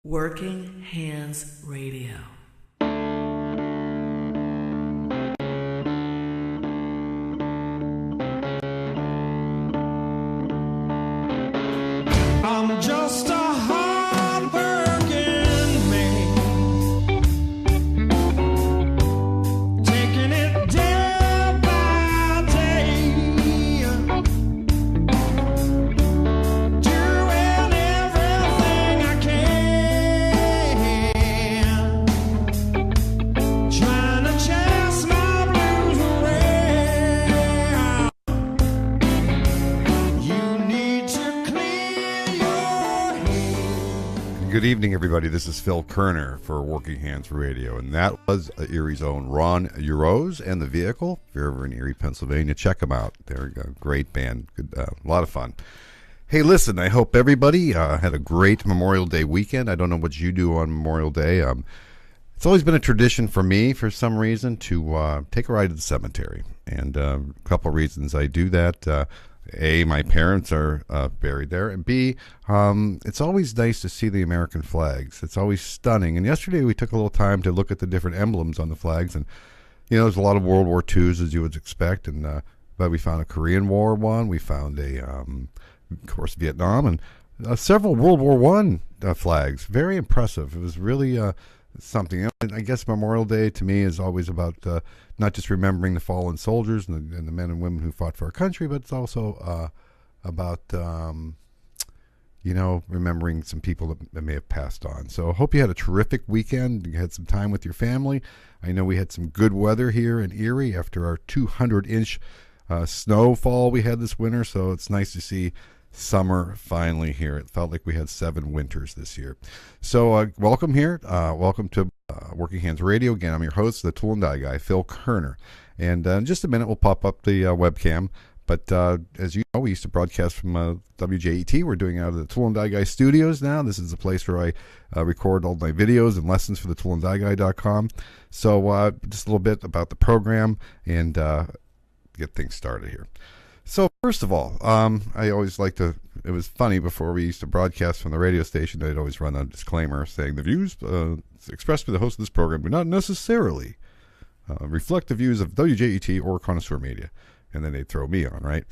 Working Hands Radio. I'm just a hard-working man, taking it day by day, doing everything I can, trying to chase my blues around. You need to clear your head. Good evening, everybody. This is Phil Kerner for Working Hands Radio, and that was Erie's own Ron Uroz and the Vehicle. If you're ever in Erie, Pennsylvania, check them out. They're a great band. Good, a lot of fun. Hey, listen, I hope everybody had a great Memorial Day weekend. I don't know what you do on Memorial Day. It's always been a tradition for me, for some reason, to take a ride to the cemetery. And a couple of reasons I do that. A, my parents are buried there, and B, it's always nice to see the American flags. It's always stunning. And yesterday we took a little time to look at the different emblems on the flags, and there's a lot of World War IIs, as you would expect, and but we found a Korean War one, we found a, of course, Vietnam, and several World War One flags. Very impressive. It was really something. And I guess Memorial Day to me is always about not just remembering the fallen soldiers and the men and women who fought for our country, but it's also about remembering some people that may have passed on. So I hope you had a terrific weekend. You had some time with your family. I know we had some good weather here in Erie after our 200-inch snowfall we had this winter, so it's nice to see summer finally here. It felt like we had 7 winters this year. So welcome here. Welcome to Working Hands Radio. Again, I'm your host, the Tool and Die Guy, Phil Kerner. And in just a minute, we'll pop up the webcam. But as you know, we used to broadcast from WJET. We're doing it out of the Tool and Die Guy studios now. This is the place where I record all my videos and lessons for the toolanddieguy.com. So just a little bit about the program and get things started here. So first of all, I always like to, it was funny before we used to broadcast from the radio station, I'd always run a disclaimer saying the views expressed by the host of this program do not necessarily reflect the views of WJET or Connoisseur Media. And then they'd throw me on, right?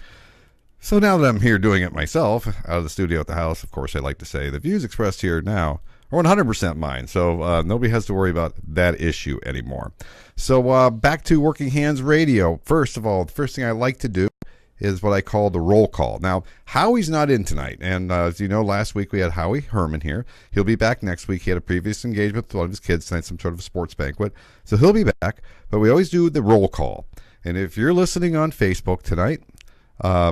So now that I'm here doing it myself, out of the studio at the house, of course, I like to say the views expressed here now are 100% mine. So nobody has to worry about that issue anymore. So back to Working Hands Radio. First of all, the first thing I like to do is what I call the roll call. Now, Howie's not in tonight, and as you know, last week we had Howie Herman here. He'll be back next week. He had a previous engagement with one of his kids tonight, some sort of a sports banquet, so he'll be back, but we always do the roll call. And if you're listening on Facebook tonight,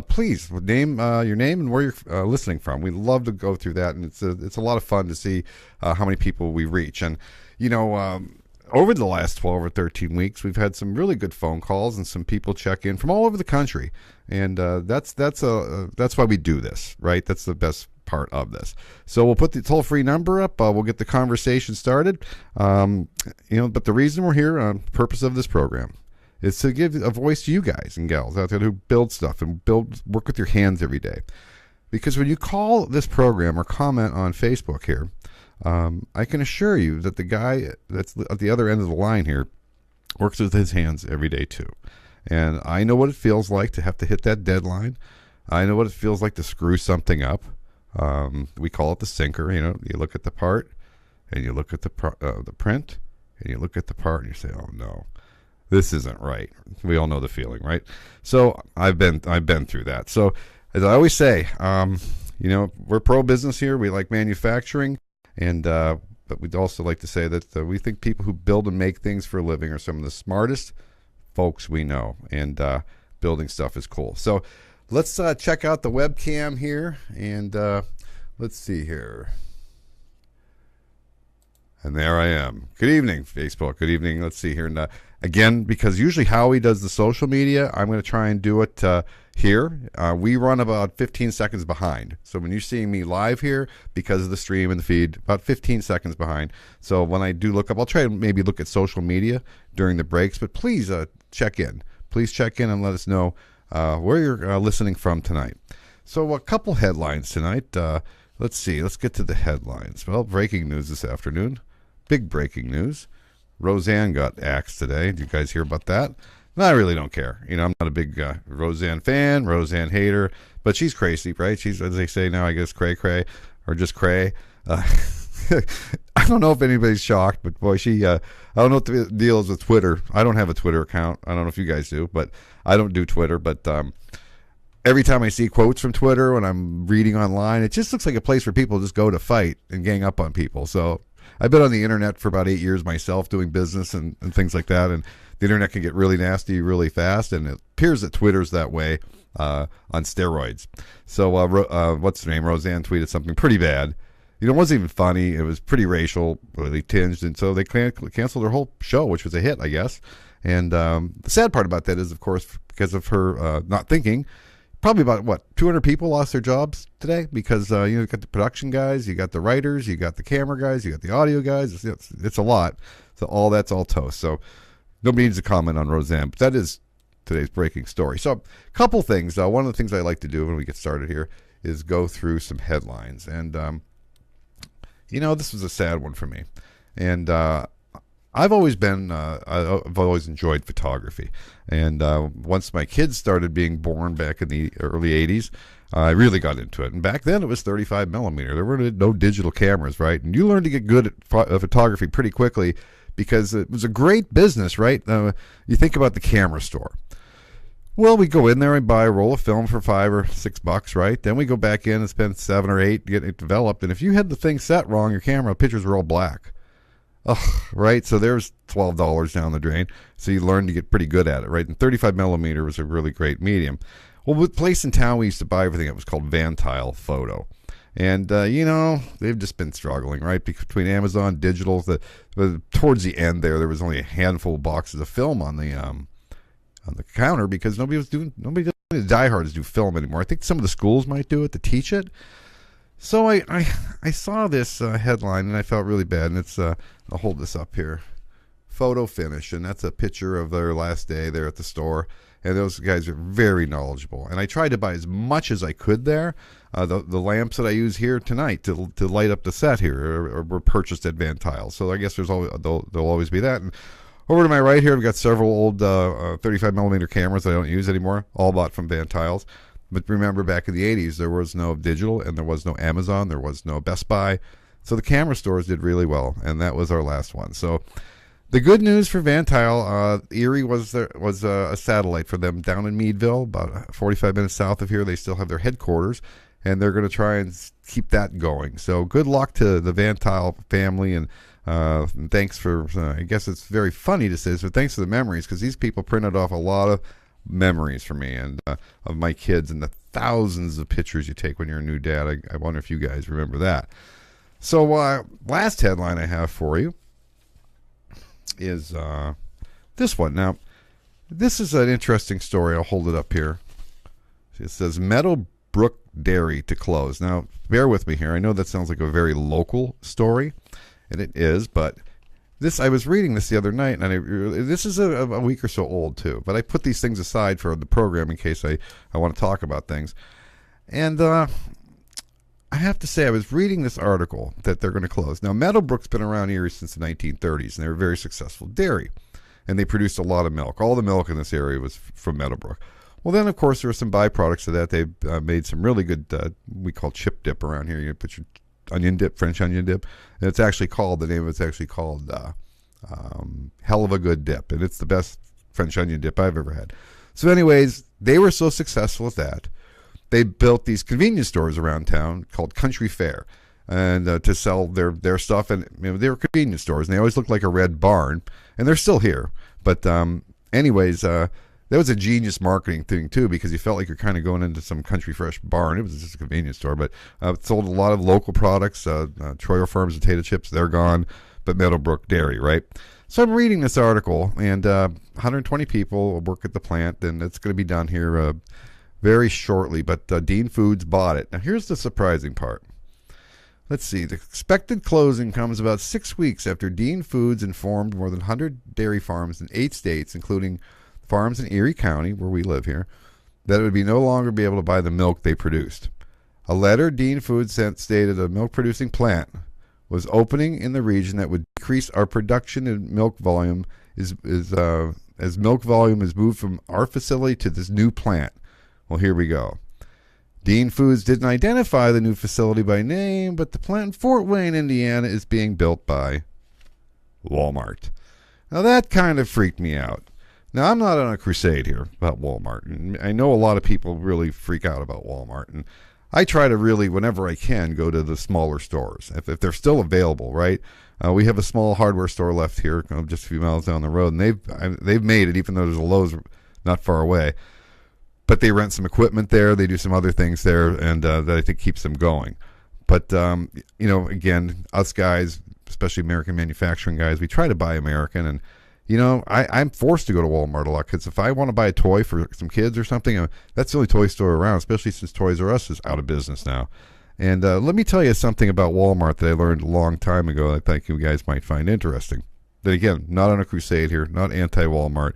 please name your name and where you're listening from. We love to go through that, and it's a lot of fun to see how many people we reach. And, over the last 12 or 13 weeks, we've had some really good phone calls and some people check in from all over the country. And that's why we do this, right? That's the best part of this. So we'll put the toll-free number up. We'll get the conversation started. But the reason we're here, the purpose of this program, is to give a voice to you guys and gals out there who build stuff and work with your hands every day. Because when you call this program or comment on Facebook here, I can assure you that the guy that's at the other end of the line here works with his hands every day too. And I know what it feels like to have to hit that deadline. I know what it feels like to screw something up. We call it the sinker. You look at the part and you look at the print and you look at the part and you say, oh no, this isn't right. We all know the feeling, right? So I've been through that. So as I always say, we're pro-business here. We like manufacturing. And but we'd also like to say that we think people who build and make things for a living are some of the smartest folks we know. And building stuff is cool. So let's check out the webcam here. And let's see here. And there I am. Good evening, Facebook. Good evening. Let's see here. And again, because usually Howie does the social media, I'm going to try and do it here. We run about 15 seconds behind. So when you're seeing me live here, because of the stream and the feed, about 15 seconds behind. So when I do look up, I'll try to maybe look at social media during the breaks. But please check in. Please check in and let us know where you're listening from tonight. So a couple headlines tonight. Let's see. Let's get to the headlines. Well, breaking news this afternoon. Big breaking news. Roseanne got axed today. Did you guys hear about that? No, I really don't care. You know, I'm not a big Roseanne fan, Roseanne hater, but she's crazy, right? She's, as they say now, I guess, cray-cray, or just cray. I don't know if anybody's shocked, but boy, I don't know what the deal is with Twitter. I don't have a Twitter account. I don't know if you guys do, but I don't do Twitter. But every time I see quotes from Twitter when I'm reading online, it just looks like a place where people just go to fight and gang up on people. So I've been on the internet for about 8 years myself doing business and things like that, and the internet can get really nasty really fast, and it appears that Twitter's that way on steroids. So what's her name? Roseanne tweeted something pretty bad. You know, it wasn't even funny. It was pretty racial, really tinged, and so they canceled their whole show, which was a hit, I guess. And the sad part about that is, of course, because of her not thinking, probably about, 200 people lost their jobs today because, you got the production guys, you got the writers, you got the camera guys, you got the audio guys. It's a lot. So that's all toast. So nobody needs to comment on Roseanne, but that is today's breaking story. So a couple things. One of the things I like to do when we get started here is go through some headlines. And, this was a sad one for me. And I've always enjoyed photography. And once my kids started being born back in the early 80s, I really got into it. And back then it was 35 millimeter. There were no digital cameras, right? And you learned to get good at photography pretty quickly because it was a great business, right? You think about the camera store. Well, we go in there and buy a roll of film for $5 or $6, right? Then we go back in and spend $7 or $8 to get it developed. And if you had the thing set wrong, your camera pictures were all black. Ugh, right? So there's $12 down the drain. So you learn to get pretty good at it, right? And 35 millimeter was a really great medium. Well, with place in town, we used to buy everything that was called Van Tile Photo. And, they've just been struggling, right? Between Amazon, digital, towards the end there was only a handful of boxes of film on the counter because nobody the diehards do film anymore. I think some of the schools might do it to teach it. So I saw this headline and I felt really bad. And it's, I'll hold this up here. Photo finish. And that's a picture of their last day there at the store. And those guys are very knowledgeable. And I tried to buy as much as I could there. The lamps that I use here tonight to light up the set here were purchased at Van Tile. So I guess there'll always be that. And over to my right here, I've got several old 35 millimeter cameras that I don't use anymore, all bought from Van Tiles. But remember, back in the 80s, there was no digital, and there was no Amazon, there was no Best Buy. So the camera stores did really well, and that was our last one. So the good news for Van Tile, Erie was a satellite for them down in Meadville, about 45 minutes south of here. They still have their headquarters, and they're going to try and keep that going. So good luck to the Van Tile family, and thanks for, I guess it's very funny to say this, but thanks for the memories, because these people printed off a lot of memories for me and of my kids and the thousands of pictures you take when you're a new dad. I wonder if you guys remember that. So last headline I have for you is this one. Now, this is an interesting story. I'll hold it up here. It says Meadowbrook Dairy to close. Now, bear with me here. I know that sounds like a very local story, and it is, but I was reading this the other night, and this is a week or so old too, but I put these things aside for the program in case I want to talk about things. And I have to say, I was reading this article that they're going to close. Now, Meadowbrook's been around Erie since the 1930s, and they're a very successful dairy, and they produced a lot of milk. All the milk in this area was from Meadowbrook. Well, then, of course, there were some byproducts of that. They made some really good, we call chip dip around here. You put your onion dip, French onion dip, and it's actually called, the name of it's actually called Hell of a Good Dip, and it's the best French onion dip I've ever had. So anyways, they were so successful at that, they built these convenience stores around town called Country Fair, and to sell their stuff, and they were convenience stores, and they always looked like a red barn, and they're still here. But anyways, that was a genius marketing thing too, because you felt like you're kind of going into some country fresh barn. It was just a convenience store, but it sold a lot of local products. Troyer Farms potato chips, they're gone, but Meadowbrook Dairy, right? So I'm reading this article, and 120 people work at the plant, and it's going to be done here very shortly. But Dean Foods bought it. Now here's the surprising part. Let's see. The expected closing comes about 6 weeks after Dean Foods informed more than 100 dairy farms in 8 states, including farms in Erie County, where we live here, that it would no longer be able to buy the milk they produced. A letter Dean Foods sent stated a milk-producing plant was opening in the region that would decrease our production in milk volume as milk volume is moved from our facility to this new plant. Well, here we go. Dean Foods didn't identify the new facility by name, but the plant in Fort Wayne, Indiana is being built by Walmart. Now, that kind of freaked me out. Now, I'm not on a crusade here about Walmart. And I know a lot of people really freak out about Walmart. And I try to really, whenever I can, go to the smaller stores, if they're still available, right? We have a small hardware store left here, just a few miles down the road, and they've made it, even though there's a Lowe's not far away. But they rent some equipment there. They do some other things there, and that I think keeps them going. But, again, us guys, especially American manufacturing guys, we try to buy American. And, I'm forced to go to Walmart a lot because if I want to buy a toy for some kids or something, that's the only toy store around, especially since Toys R Us is out of business now. And let me tell you something about Walmart that I learned a long time ago that I think you guys might find interesting. Then again, not on a crusade here, not anti-Walmart.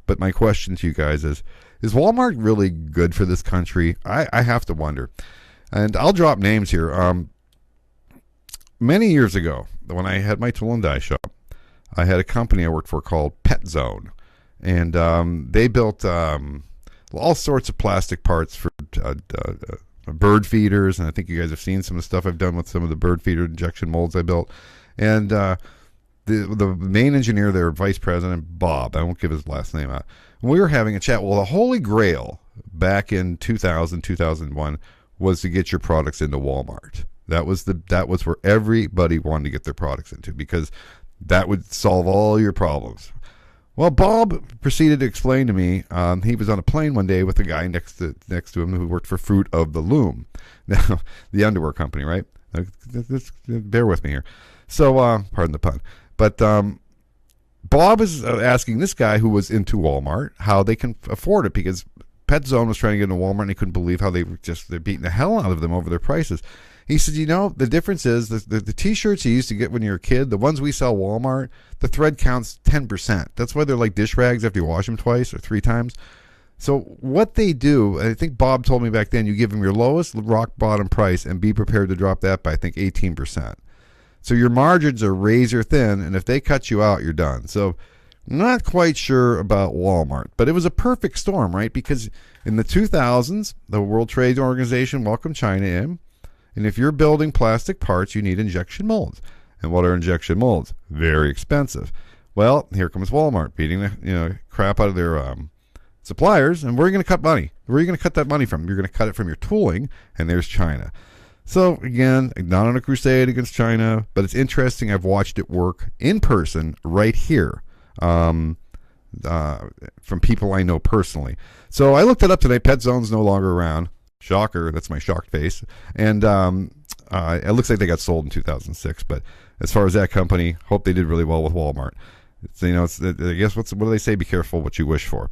But my question to you guys is Walmart really good for this country? I have to wonder. And I'll drop names here. Many years ago, when I had my tool and die shop, I had a company I worked for called Pet Zone. And they built all sorts of plastic parts for bird feeders. And I think you guys have seen some of the stuff I've done with some of the bird feeder injection molds I built. And the main engineer there, Vice President Bob, I won't give his last name out, we were having a chat. Well, the holy grail back in 2000, 2001 was to get your products into Walmart. That was where everybody wanted to get their products into because that would solve all your problems. Well, Bob proceeded to explain to me, he was on a plane one day with a guy next to him who worked for Fruit of the Loom. Now, the underwear company, right? Bear with me here. So, pardon the pun. But Bob is asking this guy who was into Walmart how they can afford it because Pet Zone was trying to get into Walmart and he couldn't believe how they're beating the hell out of them over their prices. He said, the difference is the T-shirts you used to get when you were a kid, the ones we sell Walmart, the thread counts 10%. That's why they're like dish rags after you wash them twice or three times. So what they do, I think Bob told me back then, you give them your lowest rock bottom price and be prepared to drop that by, I think, 18%. So your margins are razor thin, and if they cut you out, you're done. So not quite sure about Walmart, but it was a perfect storm, right? Because in the 2000s, the World Trade Organization welcomed China in. And if you're building plastic parts, you need injection molds. And what are injection molds? Very expensive. Well, here comes Walmart beating the crap out of their suppliers. And where are you going to cut money? Where are you going to cut that money from? You're going to cut it from your tooling, and there's China. So again, not on a crusade against China, but it's interesting. I've watched it work in person right here from people I know personally. So I looked it up today. Pet Zone's no longer around. Shocker, that's my shocked face. And it looks like they got sold in 2006. But as far as that company, hope they did really well with Walmart. I guess what do they say? Be careful what you wish for.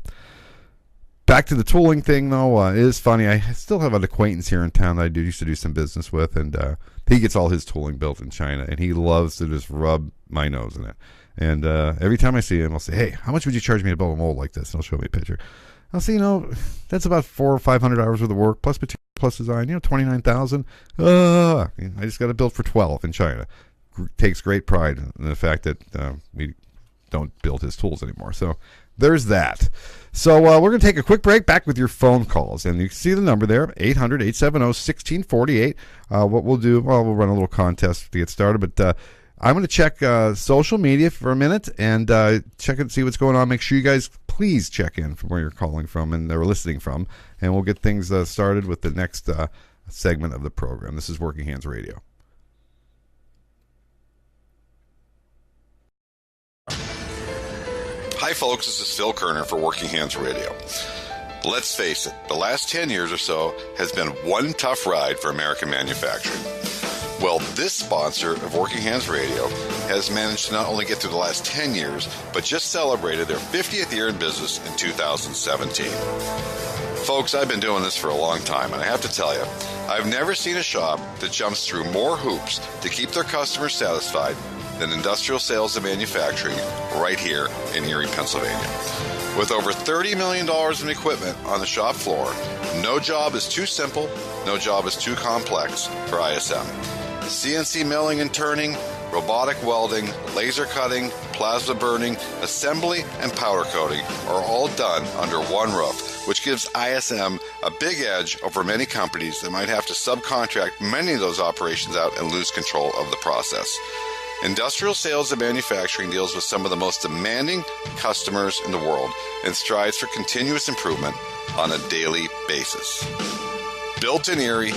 Back to the tooling thing, though, it is funny. I still have an acquaintance here in town that I used to do some business with, and he gets all his tooling built in China, and he loves to just rub my nose in it. And every time I see him, I'll say, "Hey, how much would you charge me to build a mold like this?" And he'll show me a picture. I'll say, that's about 400 or 500 hours worth of work, plus material, plus design, 29,000. I just got it built for 12 in China. Takes great pride in the fact that we don't build his tools anymore. So there's that. So we're going to take a quick break, back with your phone calls. And you can see the number there, 800-870-1648. What we'll do, we'll run a little contest to get started. But I'm going to check social media for a minute and check and see what's going on. Make sure you guys please check in from where you're calling from and they're listening from. And we'll get things started with the next segment of the program. This is Working Hands Radio. Hi folks, this is Phil Koerner for Working Hands Radio. Let's face it, the last 10 years or so has been one tough ride for American manufacturing. Well, this sponsor of Working Hands Radio has managed to not only get through the last 10 years, but just celebrated their 50th year in business in 2017. Folks, I've been doing this for a long time, and I have to tell you, I've never seen a shop that jumps through more hoops to keep their customers satisfied than Industrial Sales and Manufacturing right here in Erie, Pennsylvania. With over $30 million in equipment on the shop floor, No job is too simple, no job is too complex for ISM. CNC milling and turning, robotic welding, laser cutting, plasma burning, assembly, and powder coating are all done under one roof, which gives ISM a big edge over many companies that might have to subcontract many of those operations out and lose control of the process. Industrial sales and manufacturing deals with some of the most demanding customers in the world and strives for continuous improvement on a daily basis. Built in Erie,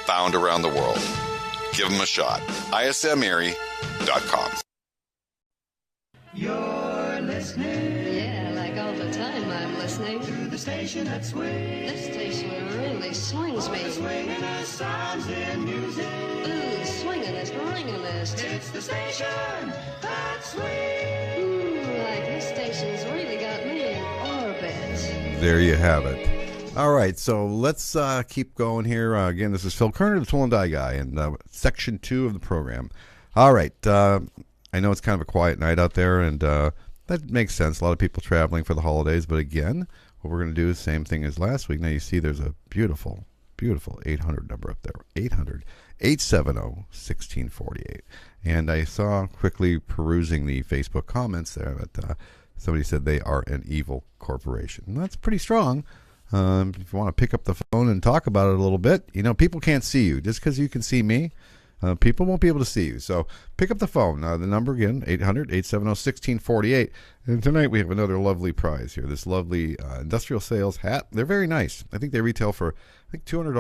found around the world. Give them a shot. ISMErie.com. You're listening Yeah, like all the time I'm listening. to the station that swings. This station really swings me. Swinging us sounds and music. Ooh, swingin'est, ringin'est. It's the station that swings. Ooh, like this station's really got me in orbit. There you have it. All right, so let's keep going here. Again, this is Phil Koerner, the Tool and Die Guy, in section 2 of the program. All right, I know it's kind of a quiet night out there, and that makes sense. A lot of people traveling for the holidays, but again, what we're going to do is the same thing as last week. Now, you see there's a beautiful, beautiful 800 number up there, 800-870-1648. And I saw, quickly perusing the Facebook comments there, that somebody said they are an evil corporation. And that's pretty strong. If you want to pick up the phone and talk about it a little bit, people can't see you. Just because you can see me, people won't be able to see you. So pick up the phone. The number again, 800-870-1648. And tonight we have another lovely prize here. This lovely industrial sales hat. They're very nice. I think they retail for, $200.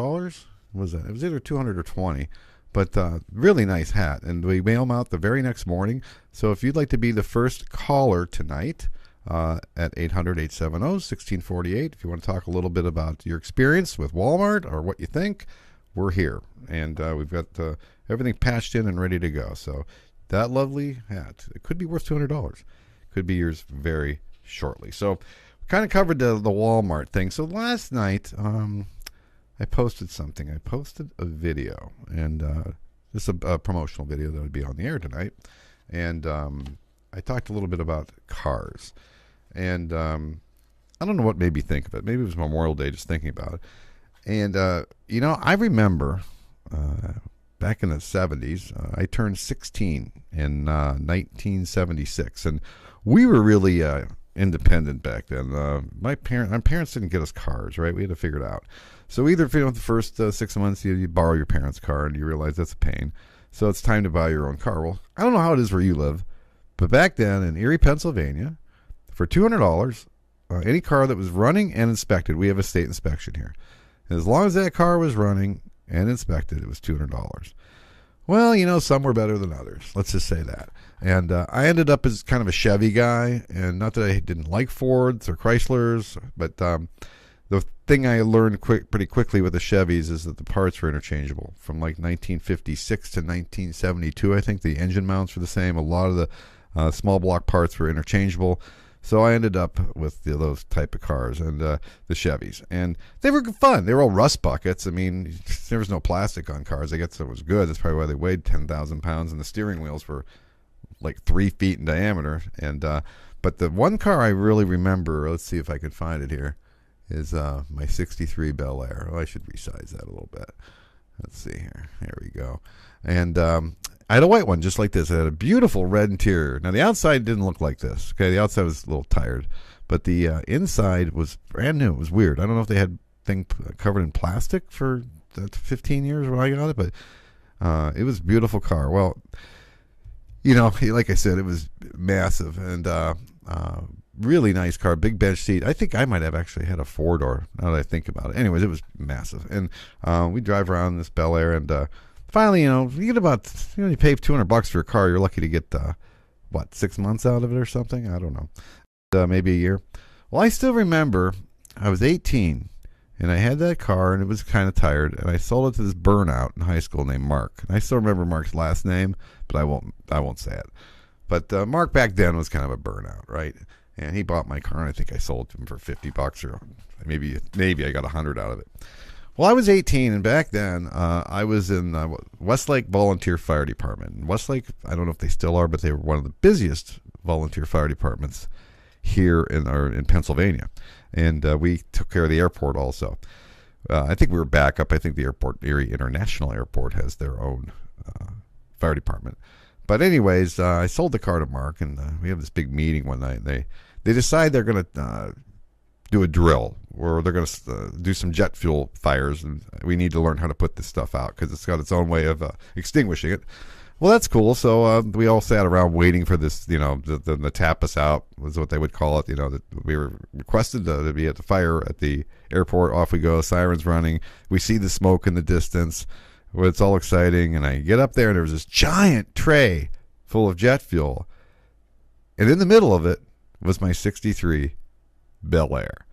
What was that? It was either $200 or $20. But really nice hat. And we mail them out the very next morning. So if you'd like to be the first caller tonight, at 800-870-1648. If you want to talk a little bit about your experience with Walmart or what you think, we're here. And we've got everything patched in and ready to go. So that lovely hat, it could be worth $200. Could be yours very shortly. So we kind of covered the Walmart thing. So last night, I posted something. I posted a video. And this is a promotional video that would be on the air tonight. And I talked a little bit about cars. And I don't know what made me think of it. Maybe it was Memorial Day, just thinking about it. And, I remember back in the 70s, I turned 16 in 1976. And we were really independent back then. My parents didn't get us cars, right? We had to figure it out. So either, the first 6 months, you borrow your parents' car and you realize that's a pain. So it's time to buy your own car. Well, I don't know how it is where you live. But back then in Erie, Pennsylvania, for $200, any car that was running and inspected, we have a state inspection here. And as long as that car was running and inspected, it was $200. Well, some were better than others. Let's just say that. And I ended up as kind of a Chevy guy, and not that I didn't like Fords or Chryslers, but the thing I learned pretty quickly with the Chevys is that the parts were interchangeable. From 1956 to 1972, I think the engine mounts were the same. A lot of the small block parts were interchangeable. So I ended up with those type of cars and the Chevys. And they were fun. They were all rust buckets. I mean, there was no plastic on cars. I guess it was good. That's probably why they weighed 10,000 pounds. And the steering wheels were 3 feet in diameter. And but the one car I really remember, let's see if I can find it here, is my 63 Bel Air. Oh, I should resize that a little bit. Let's see here. Here we go. And I had a white one just like this. It had a beautiful red interior. Now, the outside didn't look like this. Okay, the outside was a little tired. But the inside was brand new. It was weird. I don't know if they had thing covered in plastic for 15 years when I got it, but it was a beautiful car. Well, like I said, it was massive and really nice car, big bench seat. I think I might have actually had a 4-door now that I think about it. Anyways, it was massive. And we drive around this Bel Air and finally, you get about, you pay $200 for a car, you're lucky to get, 6 months out of it or something? I don't know. Maybe a year. Well, I still remember I was 18 and I had that car and it was kind of tired and I sold it to this burnout in high school named Mark. And I still remember Mark's last name, but I won't say it. But Mark back then was kind of a burnout, right? And he bought my car and I think I sold it to him for $50 or maybe I got 100 out of it. Well, I was 18, and back then I was in Westlake Volunteer Fire Department. And Westlake, I don't know if they still are, but they were one of the busiest volunteer fire departments here in Pennsylvania. And we took care of the airport also. I think we were back up. I think the Erie International Airport has their own fire department. But anyways, I sold the car to Mark, and we have this big meeting one night. And they decide they're going to do a drill where they're going to do some jet fuel fires, and we need to learn how to put this stuff out because it's got its own way of extinguishing it. Well, that's cool. So we all sat around waiting for this, the tap us out was what they would call it. That we were requested to be at the fire at the airport. Off we go, sirens running. We see the smoke in the distance. Well, it's all exciting, and I get up there, and there was this giant tray full of jet fuel, and in the middle of it was my '63 Bel Air.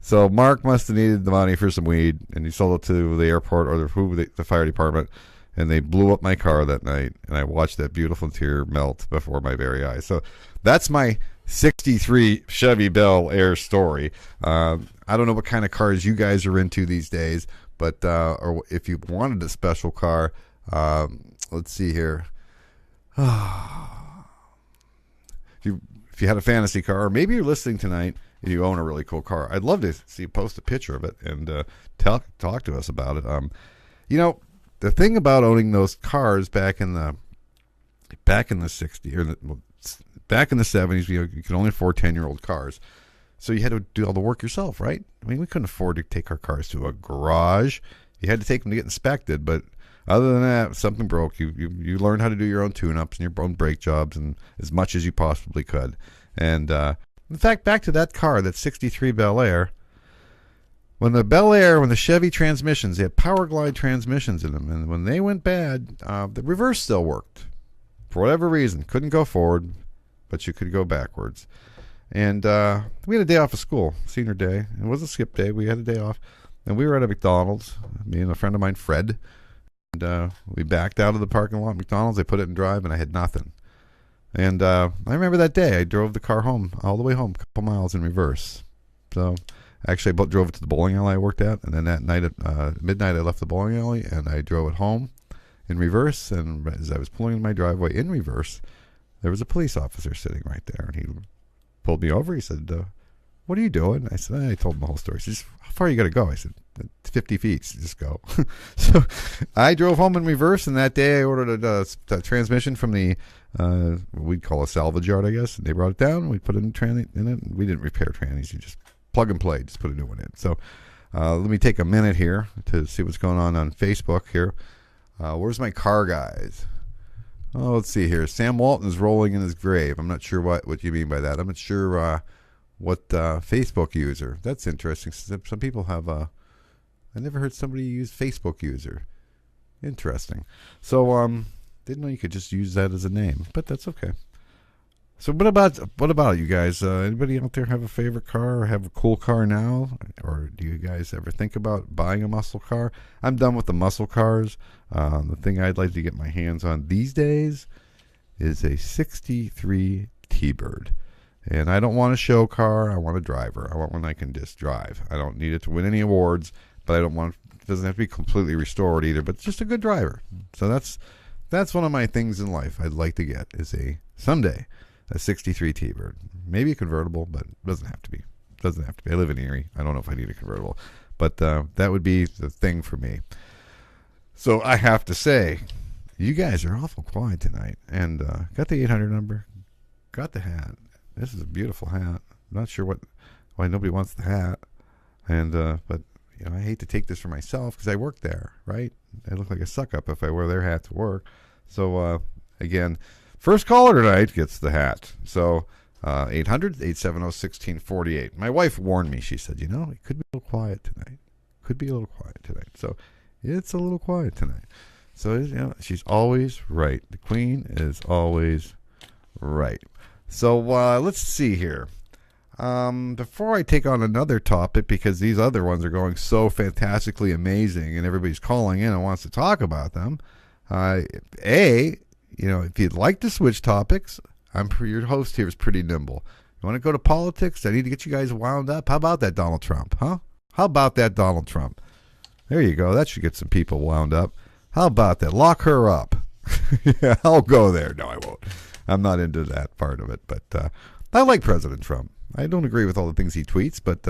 So Mark must have needed the money for some weed, and he sold it to the airport or the fire department, and they blew up my car that night, and I watched that beautiful tear melt before my very eyes. So that's my '63 Chevy Bel Air story. I don't know what kind of cars you guys are into these days, but or if you wanted a special car, let's see here. If you had a fantasy car, or maybe you're listening tonight and you own a really cool car, I'd love to see you post a picture of it and talk to us about it. The thing about owning those cars back in the 60s or back in the 70s, you could only afford 10-year-old cars. So you had to do all the work yourself, right? I mean, we couldn't afford to take our cars to a garage. You had to take them to get inspected, but other than that, if something broke, you learned how to do your own tune-ups and your own brake jobs and as much as you possibly could. And in fact, back to that car, that '63 Bel Air, when the Chevy transmissions, they had Power Glide transmissions in them, and when they went bad, the reverse still worked. For whatever reason, couldn't go forward, but you could go backwards. And we had a day off of school, senior day. It was a skip day. We had a day off. And we were at a McDonald's, me and a friend of mine, Fred. And we backed out of the parking lot at McDonald's. I put it in drive, and I had nothing. And I remember that day. I drove the car home, all the way home, a couple miles in reverse. So actually, I drove it to the bowling alley I worked at. And then that night at midnight, I left the bowling alley, and I drove it home in reverse. And as I was pulling in my driveway in reverse, there was a police officer sitting right there. And he pulled me over. He said, "What are you doing?" I said, I told him the whole story. He said, "How far you got to go?" I said, 50 feet. Just go. So I drove home in reverse, and that day I ordered a transmission from the, we'd call a salvage yard, I guess. And they brought it down. We put a new tranny in it. We didn't repair trannies. You just plug and play. Just put a new one in. So let me take a minute here to see what's going on Facebook here. Where's my car guys? Oh, let's see here. Sam Walton's rolling in his grave. I'm not sure what you mean by that. I'm not sure what Facebook user. That's interesting. Some people have I never heard somebody use Facebook user. Interesting. So didn't know you could just use that as a name, but that's okay. So what about you guys? Anybody out there have a favorite car or have a cool car now? Or do you guys ever think about buying a muscle car? I'm done with the muscle cars. The thing I'd like to get my hands on these days is a '63 T-Bird. And I don't want a show car. I want a driver. I want one I can just drive. I don't need it to win any awards, but I don't want it doesn't have to be completely restored either, but just a good driver. So that's one of my things in life I'd like to get is someday a '63 T-Bird. Maybe a convertible, but it doesn't have to be. I live in Erie. I don't know if I need a convertible, but that would be the thing for me. So I have to say, you guys are awful quiet tonight. And got the 800 number, got the hat. This is a beautiful hat. I'm not sure why nobody wants the hat, and but I hate to take this for myself because I work there, right? I look like a suck up if I wear their hat to work. So again, first caller tonight gets the hat. So 800-870-1648. My wife warned me. She said, it could be a little quiet tonight. So it's a little quiet tonight. So she's always right. The queen is always right. So let's see here. Before I take on another topic, because these other ones are going so fantastically amazing and everybody's calling in and wants to talk about them, if you'd like to switch topics, your host here is pretty nimble. You want to go to politics? I need to get you guys wound up. How about that Donald Trump, huh? How about that Donald Trump? There you go. That should get some people wound up. How about that? Lock her up. Yeah, I'll go there. No, I won't. I'm not into that part of it, but I like President Trump. I don't agree with all the things he tweets, but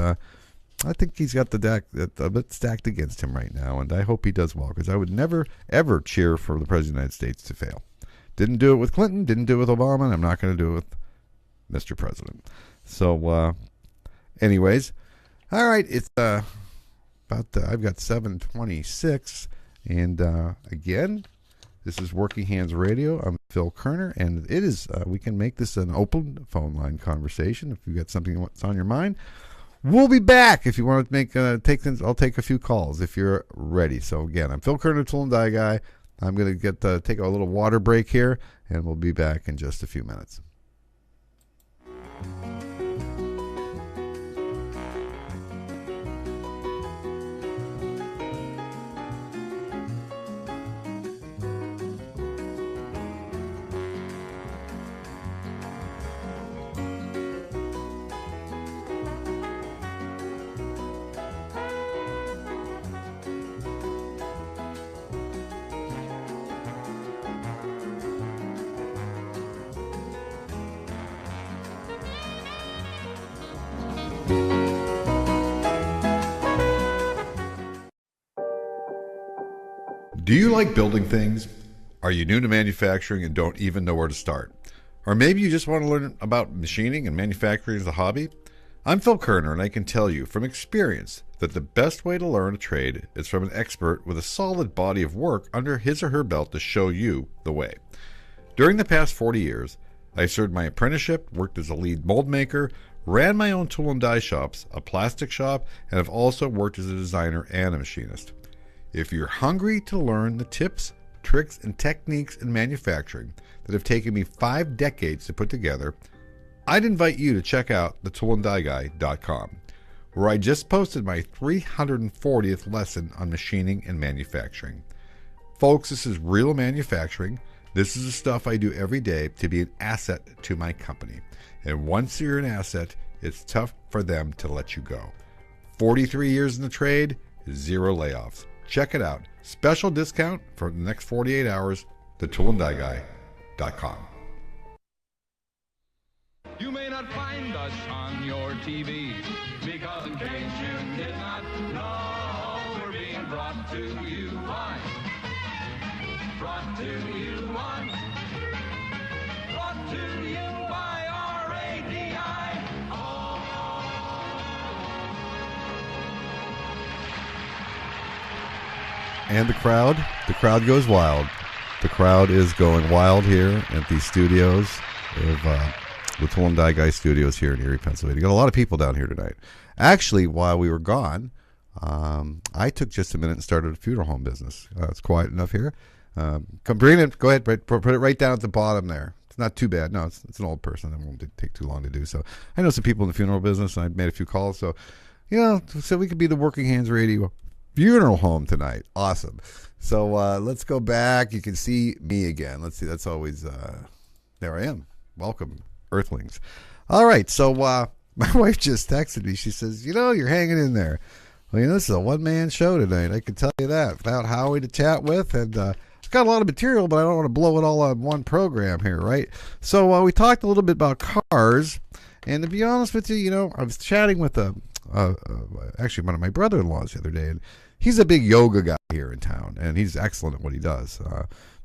I think he's got the deck a bit stacked against him right now, and I hope he does well, because I would never, ever cheer for the President of the United States to fail. Didn't do it with Clinton, didn't do it with Obama, and I'm not going to do it with Mr. President. So, anyways, all right, it's I've got 7:26, and again, this is Working Hands Radio. I'm Phil Koerner, and it is we can make this an open phone line conversation if you've got something that's on your mind. We'll be back if you want to make I'll take a few calls if you're ready. So again, I'm Phil Koerner, Tool and Die Guy. I'm going to take a little water break here, and we'll be back in just a few minutes. Do you like building things? Are you new to manufacturing and don't even know where to start? Or maybe you just want to learn about machining and manufacturing as a hobby? I'm Phil Koerner, and I can tell you from experience that the best way to learn a trade is from an expert with a solid body of work under his or her belt to show you the way. During the past 40 years, I served my apprenticeship, worked as a lead mold maker, ran my own tool and die shops, a plastic shop, and have also worked as a designer and a machinist. If you're hungry to learn the tips, tricks, and techniques in manufacturing that have taken me 5 decades to put together, I'd invite you to check out thetoolanddieguy.com, where I just posted my 340th lesson on machining and manufacturing. Folks, this is real manufacturing. This is the stuff I do every day to be an asset to my company. And once you're an asset, it's tough for them to let you go. 43 years in the trade, 0 layoffs. Check it out. Special discount for the next 48 hours, thetoolanddieguy.com. You may not find us on your TV, because in case you did not know, we're being brought to you on. Brought to you on. Brought to you by RADI. And the crowd goes wild. The crowd is going wild here at the studios of the Tool and Die Guy studios here in Erie, Pennsylvania. Got a lot of people down here tonight. Actually, while we were gone, I took just a minute and started a funeral home business. It's quiet enough here. Come bring it. Go ahead, put it right down at the bottom there. It's not too bad. No, it's an old person. It won't take too long to do. So I know some people in the funeral business, and I made a few calls. So, so we could be the Working Hands Radio funeral home tonight. Awesome. So let's go back. You can see me again. Let's see. That's always there I am. Welcome, Earthlings. All right. So my wife just texted me. She says, you're hanging in there. Well, this is a one-man show tonight. I can tell you that. Without Howie to chat with, and it's got a lot of material, but I don't want to blow it all on one program here, right? So we talked a little bit about cars, and to be honest with you, I was chatting with actually one of my brother-in-laws the other day, and he's a big yoga guy here in town, and he's excellent at what he does.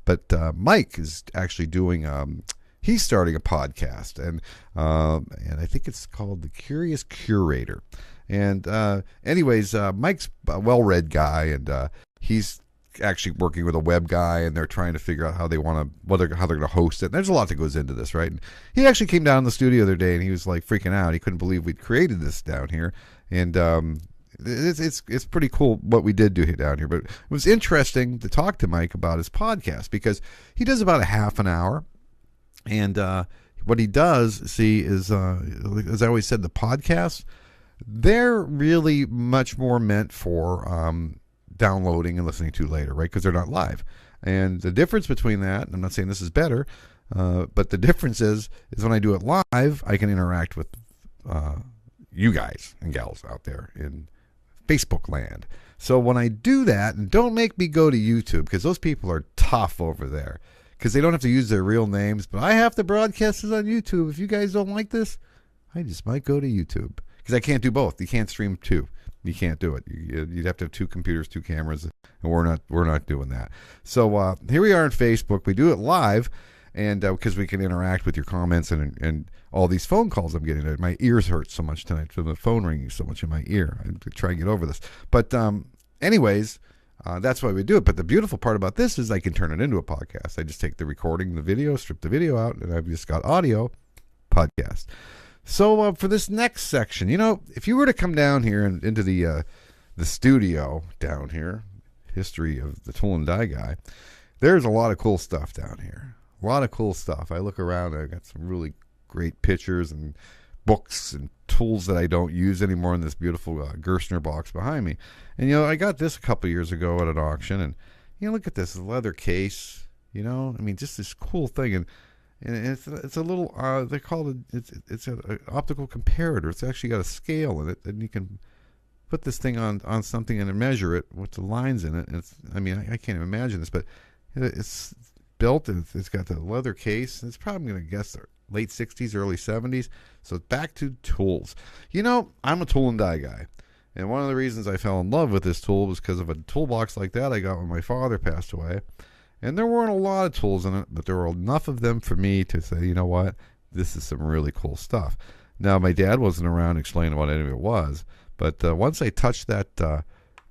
But Mike is actually doing he's starting a podcast, and I think it's called the Curious Curator. And anyways, Mike's a well-read guy, and he's actually working with a web guy, and they're trying to figure out how they're going to host it. And there's a lot that goes into this, right? And he actually came down in the studio the other day, and he was like freaking out. He couldn't believe we'd created this down here, and it's pretty cool what we did do down here. But it was interesting to talk to Mike about his podcast, because he does about a half an hour, and what he does is, as I always said, the podcasts, they're really much more meant for downloading and listening to later, right? Because they're not live. And the difference between that, I'm not saying this is better, but the difference is when I do it live, I can interact with you guys and gals out there in Facebook land. So when I do that, and don't make me go to YouTube, because those people are tough over there, because they don't have to use their real names, but I have to broadcast this on YouTube. If you guys don't like this, I just might go to YouTube, because I can't do both. You can't stream two. You can't do it. You'd have to have 2 computers, 2 cameras, and we're not doing that. So here we are on Facebook. We do it live, and because we can interact with your comments and all these phone calls I'm getting. My ears hurt so much tonight from the phone ringing so much in my ear. I try and get over this. But anyways, that's why we do it. But the beautiful part about this is I can turn it into a podcast. I just take the recording, the video, strip the video out, and I've just got audio podcast. So for this next section, if you were to come down here and into the studio down here, history of the Tool and Die Guy, there's a lot of cool stuff down here. A lot of cool stuff. I look around, I got some really great pictures and books and tools that I don't use anymore in this beautiful Koerner box behind me. And, I got this a couple years ago at an auction, and, look at this leather case, just this cool thing. And it's a little, they call it, it's an optical comparator. It's actually got a scale in it, and you can put this thing on something and measure it with the lines in it. And I can't even imagine this, but it's built, and it's got the leather case, and it's probably going to guess late 60s, early 70s. So back to tools. I'm a tool and die guy. And one of the reasons I fell in love with this tool was because of a toolbox like that I got when my father passed away. And there weren't a lot of tools in it, but there were enough of them for me to say, you know what, this is some really cool stuff. Now, my dad wasn't around explaining what any of it was, but once I touched that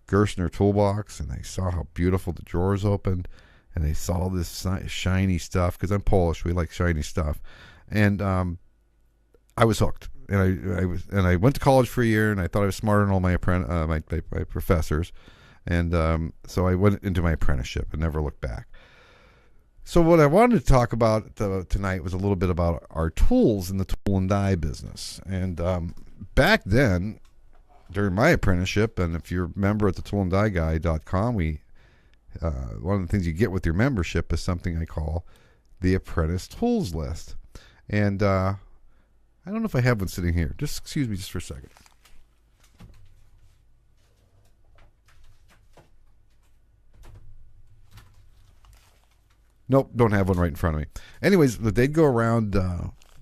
Koerner toolbox and I saw how beautiful the drawers opened, and they saw this shiny stuff, because I'm Polish, we like shiny stuff. And I was hooked, and I went to college for a year, and I thought I was smarter than all my professors, and so I went into my apprenticeship and never looked back. So what I wanted to talk about tonight was a little bit about our tools in the tool and die business. And back then, during my apprenticeship, and if you're a member at the toolanddieguy.com, one of the things you get with your membership is something I call the apprentice tools list. And I don't know if I have one sitting here. Just excuse me just for a second. Nope, don't have one right in front of me. Anyways, they'd go around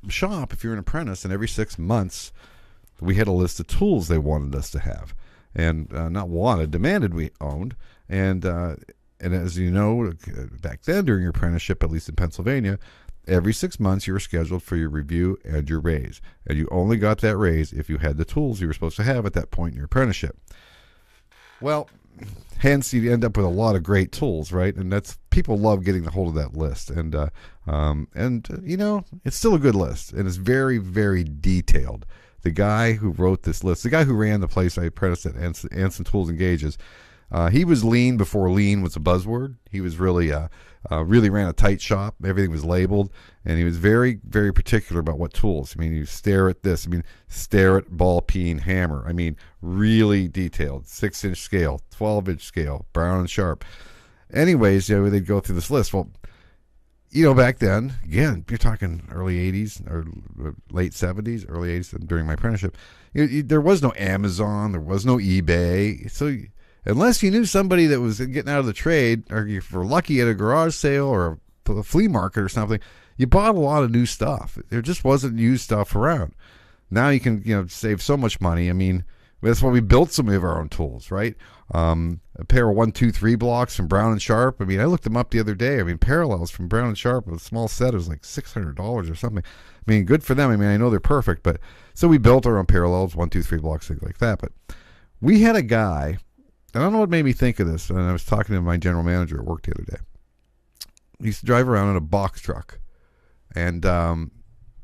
shop if you're an apprentice, and every 6 months we had a list of tools they wanted us to have. And not wanted, demanded we owned. And as you know, back then during your apprenticeship, at least in Pennsylvania, every 6 months you were scheduled for your review and your raise. And you only got that raise if you had the tools you were supposed to have at that point in your apprenticeship. Well, hence you end up with a lot of great tools, right? And people love getting a hold of that list. And it's still a good list, and it's very, very detailed. The guy who wrote this list, the guy who ran the place I apprenticed at, Anson Tools and Gauges, he was lean before lean was a buzzword. He was really ran a tight shop. Everything was labeled, and he was very, very particular about what tools. You stare at this. Stare at ball peen hammer. Really detailed. 6-inch scale, 12-inch scale, Brown and Sharp. Anyways, they'd go through this list. Well, back then, again, you're talking early 80s or late 70s, early 80s during my apprenticeship. There was no Amazon. There was no eBay. So unless you knew somebody that was getting out of the trade, or if you were lucky at a garage sale or a flea market or something, you bought a lot of new stuff. There just wasn't used stuff around. Now you can save so much money. That's why we built some of our own tools, right? A pair of 1, 2, 3 blocks from Brown and Sharp. I looked them up the other day. Parallels from Brown and Sharp, a small set, it was like $600 or something. Good for them. I know they're perfect, but so we built our own parallels, 1, 2, 3 blocks, things like that. But we had a guy, I don't know what made me think of this, and I was talking to my general manager at work the other day. He used to drive around in a box truck, and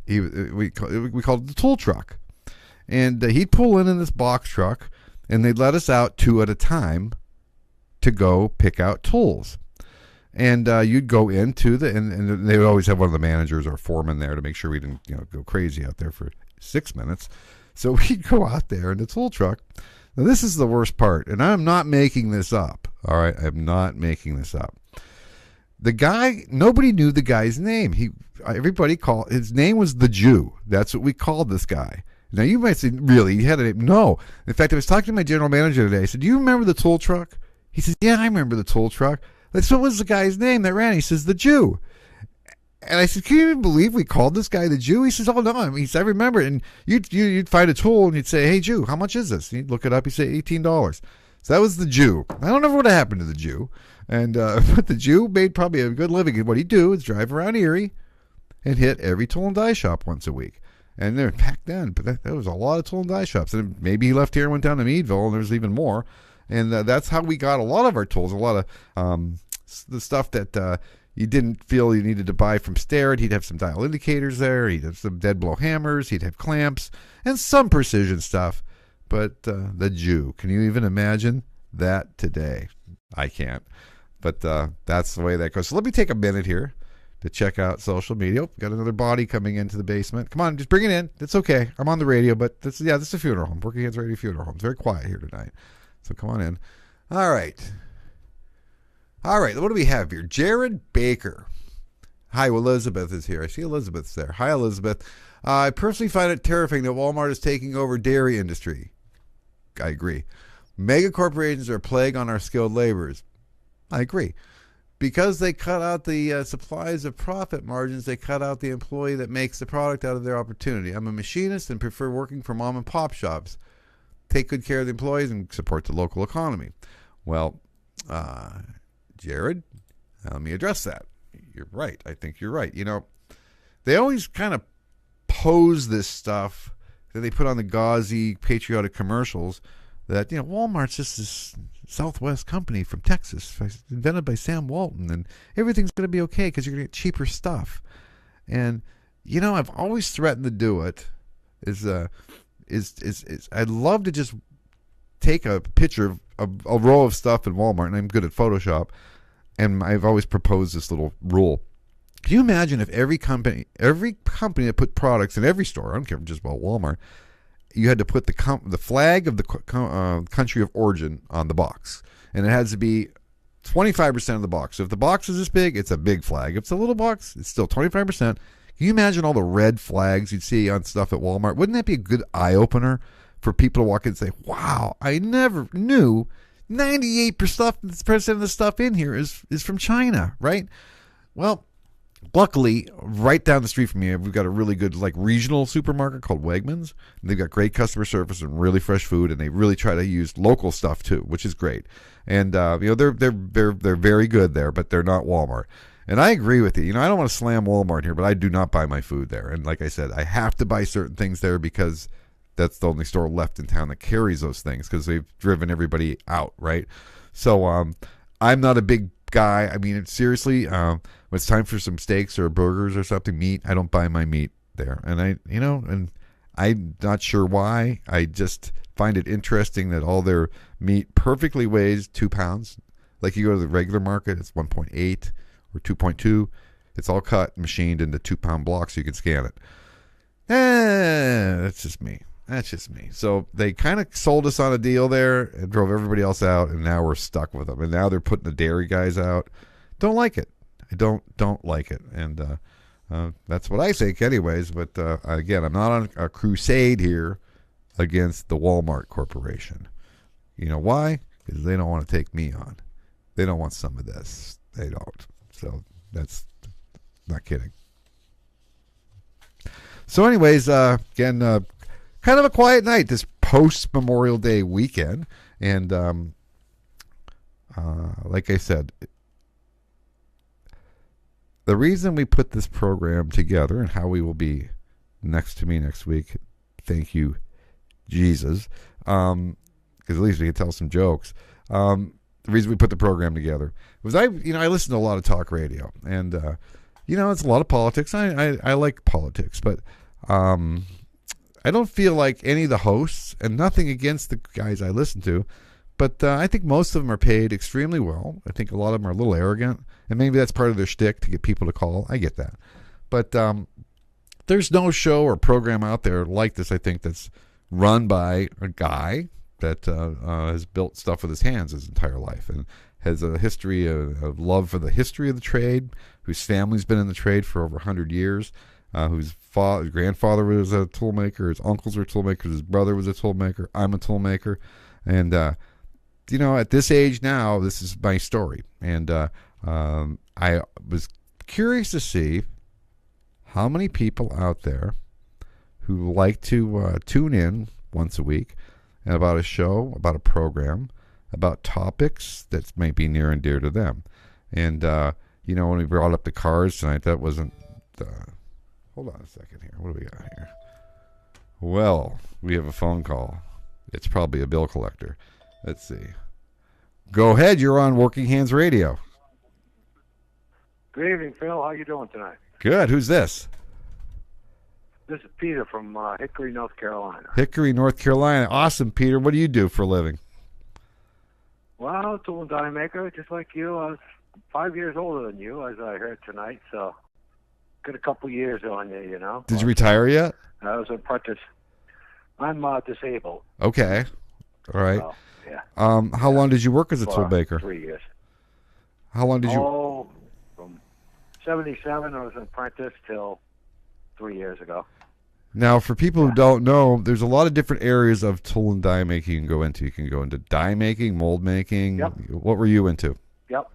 we called it the tool truck. And he'd pull in this box truck, and they'd let us out 2 at a time to go pick out tools. And you'd go into and they would always have one of the managers or foreman there to make sure we didn't go crazy out there for 6 minutes. So we'd go out there in the tool truck. Now, this is the worst part, and I'm not making this up. All right, I'm not making this up. The guy, nobody knew the guy's name. Everybody called, his name was the Jew. That's what we called this guy. Now, you might say, really, he had a name? No. In fact, I was talking to my general manager today. I said, do you remember the tool truck? He says, yeah, I remember the tool truck. I said, what was the guy's name that ran? He says, the Jew. And I said, can you even believe we called this guy the Jew? He says, oh, no. I remember it. And you'd find a tool and you'd say, hey, Jew, how much is this? And you'd look it up. He'd say $18. So that was the Jew. I don't know what happened to the Jew. And but the Jew made probably a good living. And what he'd do is drive around Erie and hit every tool and die shop once a week. And they're packed then. But that was a lot of tool and die shops. And maybe he left here and went down to Meadville, and there's even more. And that's how we got a lot of our tools, a lot of the stuff that you didn't feel you needed to buy from Starrett. He'd have some dial indicators there. He'd have some dead blow hammers. He'd have clamps and some precision stuff. But the Jew, can you even imagine that today? I can't. But that's the way that goes. So let me take a minute here to check out social media. Oh, got another body coming into the basement. Come on, just bring it in. It's okay. I'm on the radio, but this is a funeral home. Working Hands Radio Funeral Home. It's very quiet here tonight. So come on in. All right. What do we have here? Jared Baker. Hi, Elizabeth is here. I see Elizabeth's there. Hi, Elizabeth. I personally find it terrifying that Walmart is taking over dairy industry. I agree. Mega corporations are a plague on our skilled laborers. I agree. Because they cut out the supplies of profit margins, they cut out the employee that makes the product out of their opportunity. I'm a machinist and prefer working for mom and pop shops. Take good care of the employees and support the local economy. Well, Jared, let me address that. You're right. I think you're right. You know, they always kind of pose this stuff that they put on the gauzy, patriotic commercials that, you know, Walmart's just this Southwest company from Texas, invented by Sam Walton, and everything's going to be okay because you're going to get cheaper stuff. And, you know, I've always threatened to do it. I'd love to just take a picture of a row of stuff in Walmart, and I'm good at Photoshop, and I've always proposed this little rule. Can you imagine if every company that put products in every store, I don't care just about Walmart, you had to put the flag of the country of origin on the box, and it has to be 25% of the box. So if the box is this big, it's a big flag. If it's a little box, it's still 25%. Can you imagine all the red flags you'd see on stuff at Walmart? Wouldn't that be a good eye-opener for people to walk in and say, wow, I never knew 98% of the stuff in here is from China, right? Well, luckily, right down the street from here, we've got a really good regional supermarket called Wegmans. They've got great customer service and really fresh food, and they really try to use local stuff too, which is great. And they're very good there, but they're not Walmart. And I agree with you. You know, I don't want to slam Walmart here, but I do not buy my food there. And like I said, I have to buy certain things there because that's the only store left in town that carries those things because they've driven everybody out, right? So I'm not a big guy. I mean, seriously, when it's time for some steaks or burgers or something, meat, I don't buy my meat there. And and I'm not sure why. I just find it interesting that all their meat perfectly weighs 2 pounds. Like you go to the regular market, it's 1.8 or 2.2. It's all cut, machined into 2-pound blocks so you can scan it. That's just me. So they kind of sold us on a deal there and drove everybody else out, and now we're stuck with them. And now they're putting the dairy guys out. Don't like it. I don't like it. And that's what I think anyways. But again, I'm not on a crusade here against the Walmart Corporation. You know why? Because they don't want to take me on. They don't want some of this. They don't. So that's not kidding. So anyways, again, kind of a quiet night this post-Memorial Day weekend. And like I said, the reason we put this program together and how we will be next to me next week, thank you, Jesus, because at least we can tell some jokes. The reason we put the program together was I listen to a lot of talk radio, and it's a lot of politics. I like politics, but I don't feel like any of the hosts, and nothing against the guys I listen to, but I think most of them are paid extremely well. I think a lot of them are a little arrogant, and maybe that's part of their shtick to get people to call. I get that. But there's no show or program out there like this, I think, that's run by a guy that has built stuff with his hands his entire life and has a history of love for the history of the trade, whose family's been in the trade for over 100 years, whose grandfather was a toolmaker, his uncles were toolmakers, his brother was a toolmaker, I'm a toolmaker. And, at this age now, this is my story. And I was curious to see how many people out there who like to tune in once a week and about a show, about a program, about topics that might be near and dear to them. And, when we brought up the cars tonight, that wasn't... hold on a second here. What do we got here? Well, we have a phone call. It's probably a bill collector. Let's see. Go ahead. You're on Working Hands Radio. Good evening, Phil. How you doing tonight? Good. Who's this? This is Peter from Hickory, North Carolina. Hickory, North Carolina. Awesome, Peter. What do you do for a living? Well, tool and die maker, just like you. I was 5 years older than you, as I heard tonight, so got a couple years on you, Did you retire yet? I was an apprentice. I'm disabled. Okay. All right. So, yeah. How long did you work as a tool For maker? 3 years. How long did you... Oh, from 77, I was an apprentice till 3 years ago. Now, for people who don't know, there's a lot of different areas of tool and die making you can go into. You can go into die making, mold making. Yep. What were you into? Yep.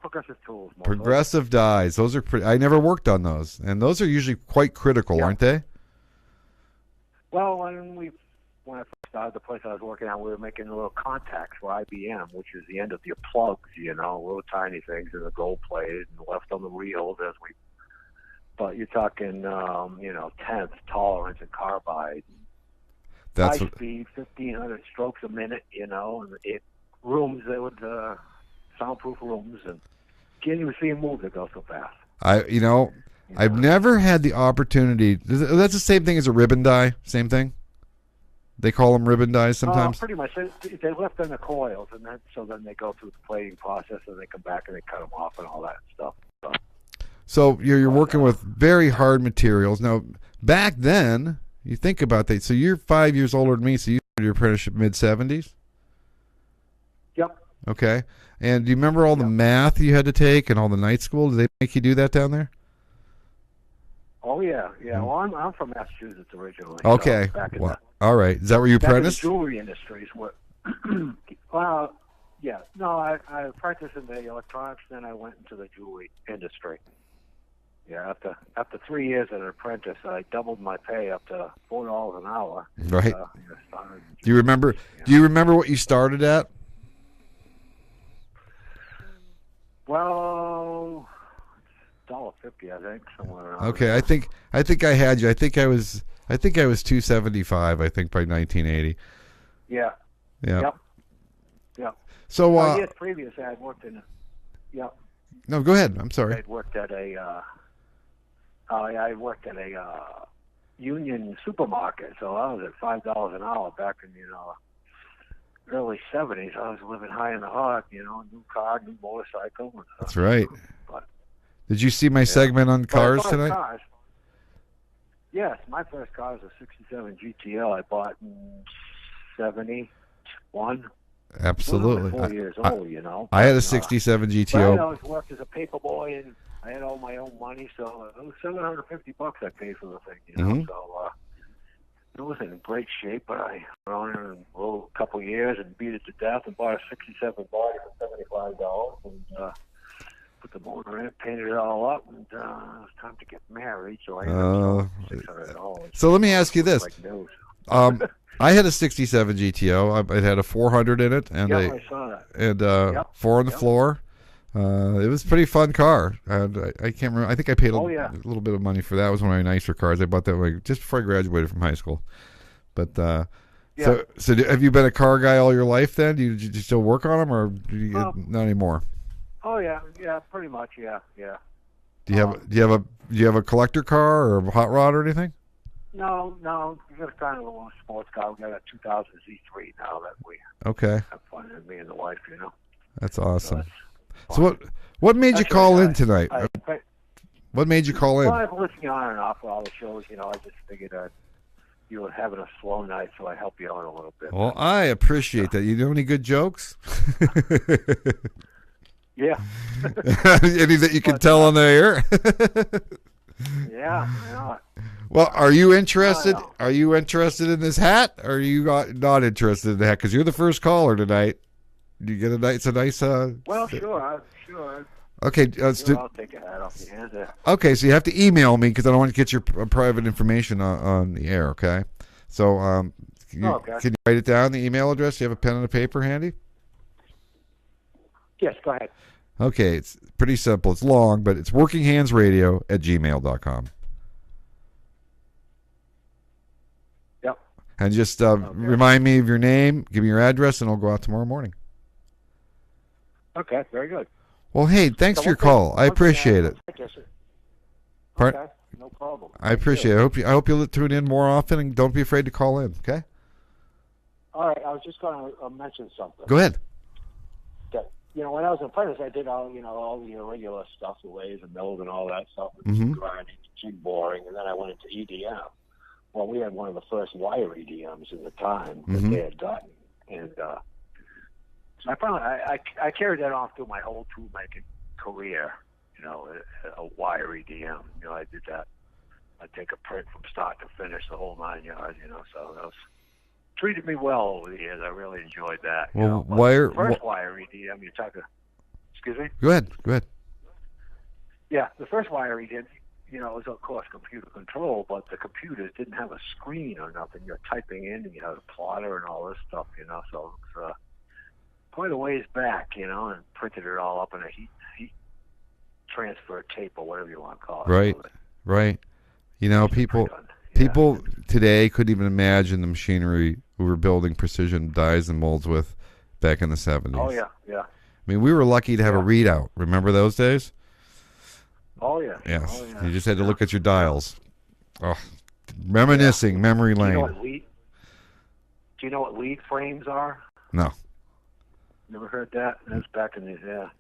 Progressive tools. Progressive dies. Those are pretty... I never worked on those. And those are usually quite critical, aren't they? Well, when I first started the place I was working at, we were making little contacts for IBM, which is the end of your plugs, little tiny things in the gold plated and left on the reels but you're talking, tenth tolerance and carbide. That's high speed, 1,500 strokes a minute, and rooms that would, soundproof rooms, and can't even see them move, they go so fast. I've never had the opportunity. That's the same thing as a ribbon die. Same thing. They call them ribbon dies sometimes. Pretty much. They left in the coils, and then they go through the plating process, and they come back and they cut them off and all that stuff. So you're working with very hard materials. Now, back then, you think about that. So you're 5 years older than me. So you started your apprenticeship mid-70s. Yep. Okay. And do you remember all the math you had to take and all the night school? Did they make you do that down there? Oh yeah. Well, I'm from Massachusetts originally. Okay. So all right. Is that where you apprenticed? The jewelry industries were. Well, yeah. No, I apprenticed in the electronics, then I went into the jewelry industry. Yeah. After 3 years as an apprentice, I doubled my pay up to $4 an hour. Right. Do you remember? Do you remember what you started at? Well, $1.50, I think, somewhere around. Okay, I think I had you. I think I was $2.75. I think by 1980. Yeah. Yeah. Yep. So years previous, I had worked in. Yep. No, go ahead. I'm sorry. I worked at a. I worked at a union supermarket, so I was at $5 an hour back in early 70s. I was living high in the heart, new car, new motorcycle. That's right. But, did you see my segment on cars tonight? Cars, yes, my first car was a 67 GTL I bought in 71. Absolutely. 4 years old, I had a 67 GTO. But I always worked as a paper boy, and I had all my own money, so it was $750 I paid for the thing, So it was in great shape, but I went on it in a couple of years and beat it to death and bought a 67 body for $75 and put the motor in it, painted it all up, and it was time to get married, so I ended up $600. So let me ask you this. Like news. I had a 67 GTO. It had a 400 in it, and I saw that. And 4 on the floor. It was a pretty fun car, and I can't remember. I think I paid a little bit of money for that. It was one of my nicer cars. I bought that just before I graduated from high school. But so have you been a car guy all your life? Then do you still work on them, or do you not anymore? Oh yeah, pretty much, yeah. Do you have a collector car or a hot rod or anything? No, we got a kind of a little sports car. We got a 2000 Z3 now that we have fun with, me and the wife, That's awesome. So what made you call in tonight? What made you call in? Well, I've been listening on and off for all the shows. I just figured you were having a slow night, so I help you out a little bit. Well, I appreciate that. You know any good jokes? Yeah. Any that you can tell on the air? Yeah. Well, are you interested? Are you interested in this hat? Or are you not interested in the hat? Because you're the first caller tonight. Do you get a nice? Well, sure. Okay, I'll take your hat off your hands there. Okay, so you have to email me because I don't want to get your private information on the air, okay? So can you write it down, the email address? Do you have a pen and a paper handy? Yes, go ahead. Okay, it's pretty simple. It's long, but it's workinghandsradio@gmail.com. Yep. And just remind me of your name, give me your address, and I'll go out tomorrow morning. Okay, very good. Well, hey, thanks for your call. I appreciate it. Okay, no problem. I appreciate it. I hope you'll tune in more often, and don't be afraid to call in, okay? All right, I was just going to mention something. Go ahead. That, when I was an apprentice, I did all the irregular stuff, the lathes and mills and all that stuff, grinding, jig boring, and then I went into EDM. Well, we had one of the first wire EDMs at the time that they had gotten, and so I carried that on through my whole tool making career. A wire EDM. I did that. I'd take a print from start to finish, the whole 9 yards. So that treated me well over the years. I really enjoyed that. Well, first wire EDM, you're talking. Excuse me. Go ahead. Yeah, the first wire EDM. It was of course computer control, but the computers didn't have a screen or nothing. You're typing in, and you had a plotter and all this stuff. So it's quite a ways back. And printed it all up in a heat transfer tape or whatever you want to call it. Right. People today couldn't even imagine the machinery we were building precision dies and molds with back in the 70s. Oh, yeah. I mean, we were lucky to have a readout. Remember those days? Oh, yeah. Yes. Oh, yeah. You just had to look at your dials. Oh, reminiscing, memory lane. Do you know what lead frames are? No. Never heard that? That's back in the,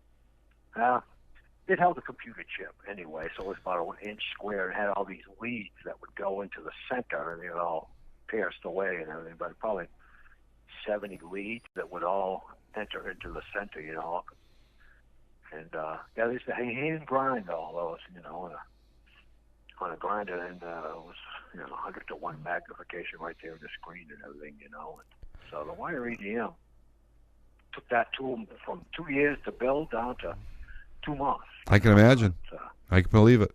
it held a computer chip anyway, so it was about 1 inch square and had all these leads that would go into the center, and they were all pierced away and everything, but probably 70 leads that would all enter into the center, And they used to hand grind all those, on a grinder, and it was 100 to 1 magnification right there in the screen and everything, And so the wire EDM took that tool from 2 years to build down to 2 months. I can imagine. I can believe it.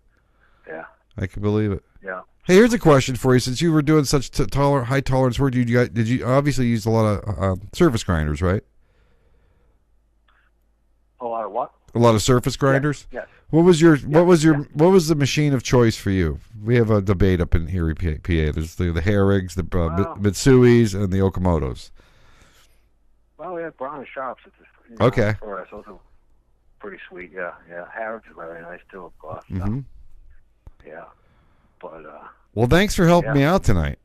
Yeah. I can believe it. Yeah. Hey, here's a question for you. Since you were doing such high tolerance work, did you obviously use a lot of surface grinders, right? A lot of what? A lot of surface grinders. Yes. What was the machine of choice for you? We have a debate up in Erie, PA. There's the Herrigs, the Mitsuis, and the Okamotos. Well, we had Brown and Sharps at the okay. For us. Those are pretty sweet. Yeah. Herrigs are very nice too, of course. Mm-hmm. Yeah. But well, thanks for helping me out tonight.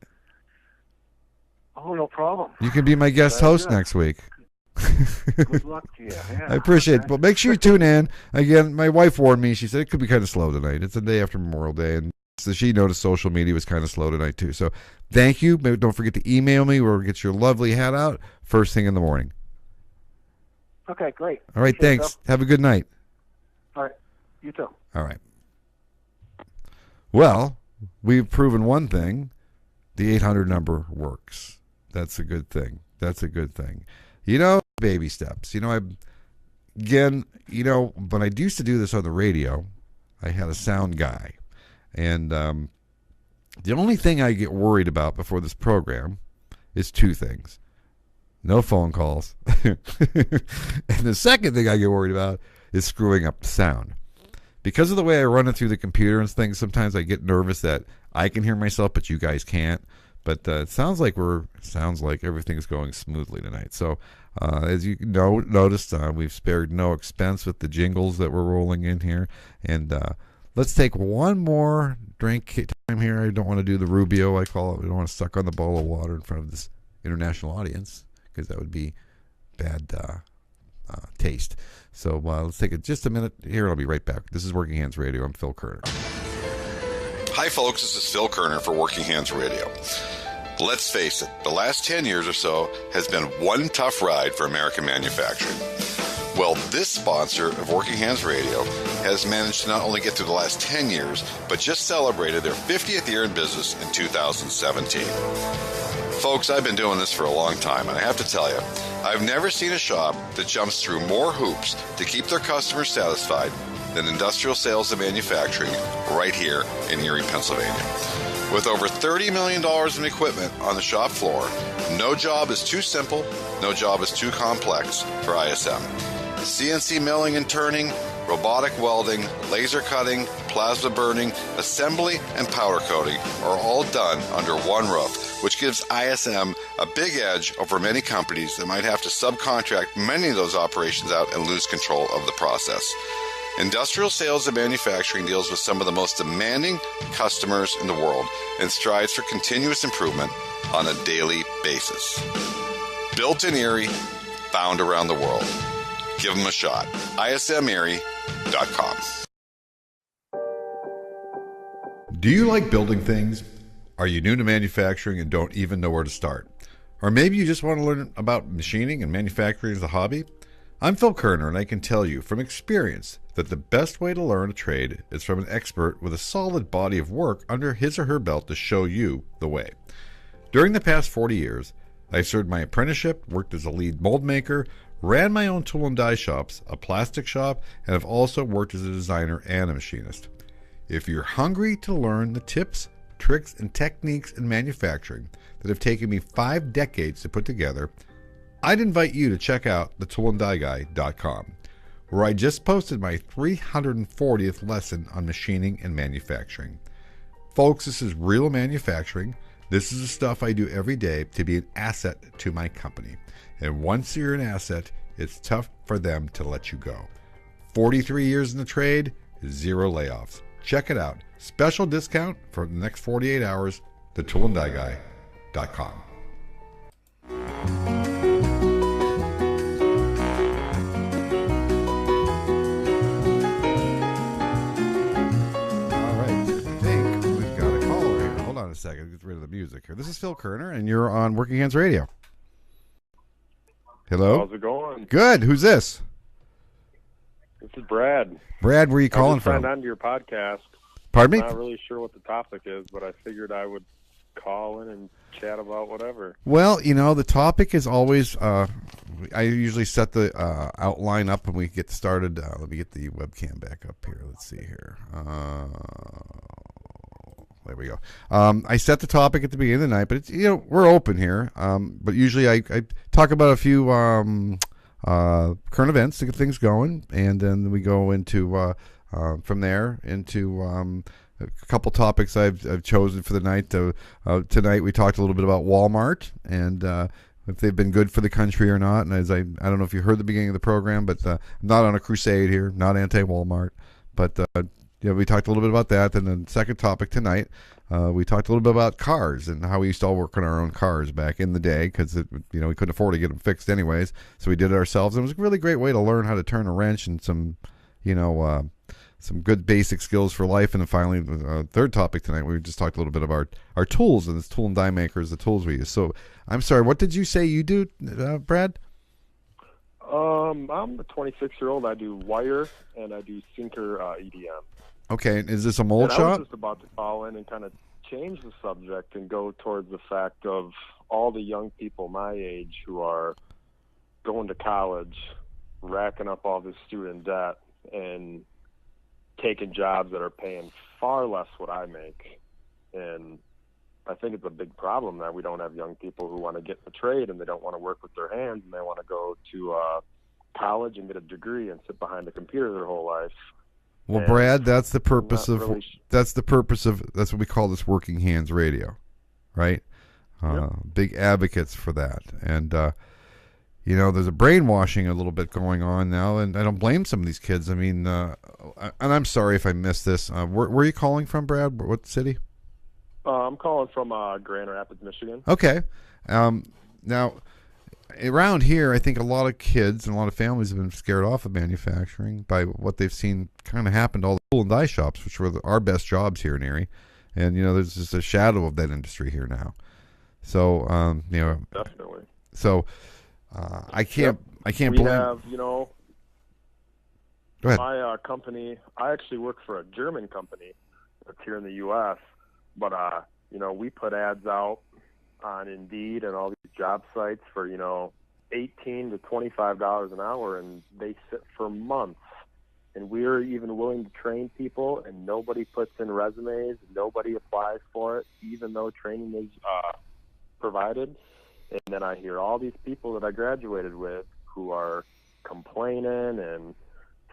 Oh, no problem. You can be my guest host next week. Good luck to you. Yeah. I appreciate it. But make sure you tune in. Again, my wife warned me. She said it could be kind of slow tonight. It's the day after Memorial Day, and so she noticed social media was kind of slow tonight too. So thank you. Maybe don't forget to email me or get your lovely hat out first thing in the morning. Okay, great. All right, thanks. Have a good night. All right. You too. All right. Well, we've proven one thing. The 800 number works. That's a good thing. Baby steps. When I used to do this on the radio, I had a sound guy. And the only thing I get worried about before this program is 2 things. No phone calls. And the second thing I get worried about is screwing up the sound. Because of the way I run it through the computer and things, sometimes I get nervous that I can hear myself, but you guys can't. But it sounds like everything's going smoothly tonight. So as you noticed, we've spared no expense with the jingles that we're rolling in here. And let's take one more drink time here. I don't want to do the Rubio, I call it. We don't want to suck on the bowl of water in front of this international audience because that would be bad taste. So let's take just a minute here. I'll be right back. This is Working Hands Radio. I'm Phil Kerr. Hi, folks. This is Phil Koerner for Working Hands Radio. Let's face it, the last 10 years or so has been one tough ride for American manufacturing. Well, this sponsor of Working Hands Radio has managed to not only get through the last 10 years, but just celebrated their 50th year in business in 2017. Folks, I've been doing this for a long time, and I have to tell you, I've never seen a shop that jumps through more hoops to keep their customers satisfied than industrial sales and manufacturing right here in Erie, Pennsylvania. With over $30 million in equipment on the shop floor, no job is too simple, no job is too complex for ISM. CNC milling and turning, robotic welding, laser cutting, plasma burning, assembly, and powder coating are all done under one roof, which gives ISM a big edge over many companies that might have to subcontract many of those operations out and lose control of the process. Industrial sales and manufacturing deals with some of the most demanding customers in the world and strives for continuous improvement on a daily basis. Built in Erie, found around the world. Give them a shot. ISMErie.com. Do you like building things? Are you new to manufacturing and don't even know where to start? Or maybe you just want to learn about machining and manufacturing as a hobby? I'm Phil Koerner, and I can tell you from experience that the best way to learn a trade is from an expert with a solid body of work under his or her belt to show you the way. During the past 40 years, I served my apprenticeship, worked as a lead mold maker, ran my own tool and die shops, a plastic shop, and have also worked as a designer and a machinist. If you're hungry to learn the tips, tricks, and techniques in manufacturing that have taken me 5 decades to put together, I'd invite you to check out thetoolanddieguy.com, where I just posted my 340th lesson on machining and manufacturing. Folks, this is real manufacturing. This is the stuff I do every day to be an asset to my company. And once you're an asset, it's tough for them to let you go. 43 years in the trade, 0 layoffs. Check it out. Special discount for the next 48 hours, thetoolanddieguy.com. A second, get rid of the music here. This is Phil Koerner, and you're on Working Hands Radio. Hello. How's it going? Good. Who's this? This is Brad. Brad, where are you calling from? I just signed on to your podcast. Pardon me? I'm not really sure what the topic is, but I figured I would call in and chat about whatever. Well, you know, the topic is always, I usually set the outline up when we get started. Let me get the webcam back up here. Let's see here. There we go. I set the topic at the beginning of the night, but it's, you know, we're open here. But usually I talk about a few current events to get things going, and then we go into from there into a couple topics I've chosen for the night. Tonight we talked a little bit about Walmart and if they've been good for the country or not. And as I don't know if you heard the beginning of the program, but I'm not on a crusade here, not anti-Walmart, but yeah, we talked a little bit about that. Then the second topic tonight, we talked a little bit about cars and how we used to all work on our own cars back in the day because we couldn't afford to get them fixed anyways, so we did it ourselves. And it was a really great way to learn how to turn a wrench and some good basic skills for life. And then finally, the third topic tonight, we just talked a little bit about our tools and this tool and die makers, the tools we use. So I'm sorry, what did you say you do, Brad? I'm a 26-year-old. I do wire and I do sinker EDM. Okay, is this a mold shop? I was just about to call in and kind of change the subject and go towards the fact of all the young people my age who are going to college, racking up all this student debt, and taking jobs that are paying far less what I make. And I think it's a big problem that we don't have young people who want to get in the trade and they don't want to work with their hands and they want to go to college and get a degree and sit behind a computer their whole life. Well, and Brad, that's the purpose of that's what we call this Working Hands Radio, right? Yep. Big advocates for that, and there's a brainwashing a little bit going on now, and I don't blame some of these kids. I mean, and I'm sorry if I missed this. Where are you calling from, Brad? What city? I'm calling from Grand Rapids, Michigan. Okay. Now, around here, I think a lot of kids and a lot of families have been scared off of manufacturing by what they've seen kind of happen to all the tool and die shops, which were our best jobs here in Erie. And, there's just a shadow of that industry here now. So, Definitely. So, I can't blame. We have, Go ahead. My company, I actually work for a German company that's here in the U.S., but, we put ads out on Indeed and all these job sites for, $18 to $25 an hour, and they sit for months and we're even willing to train people, and nobody puts in resumes, nobody applies for it, even though training is provided. And then I hear all these people that I graduated with who are complaining and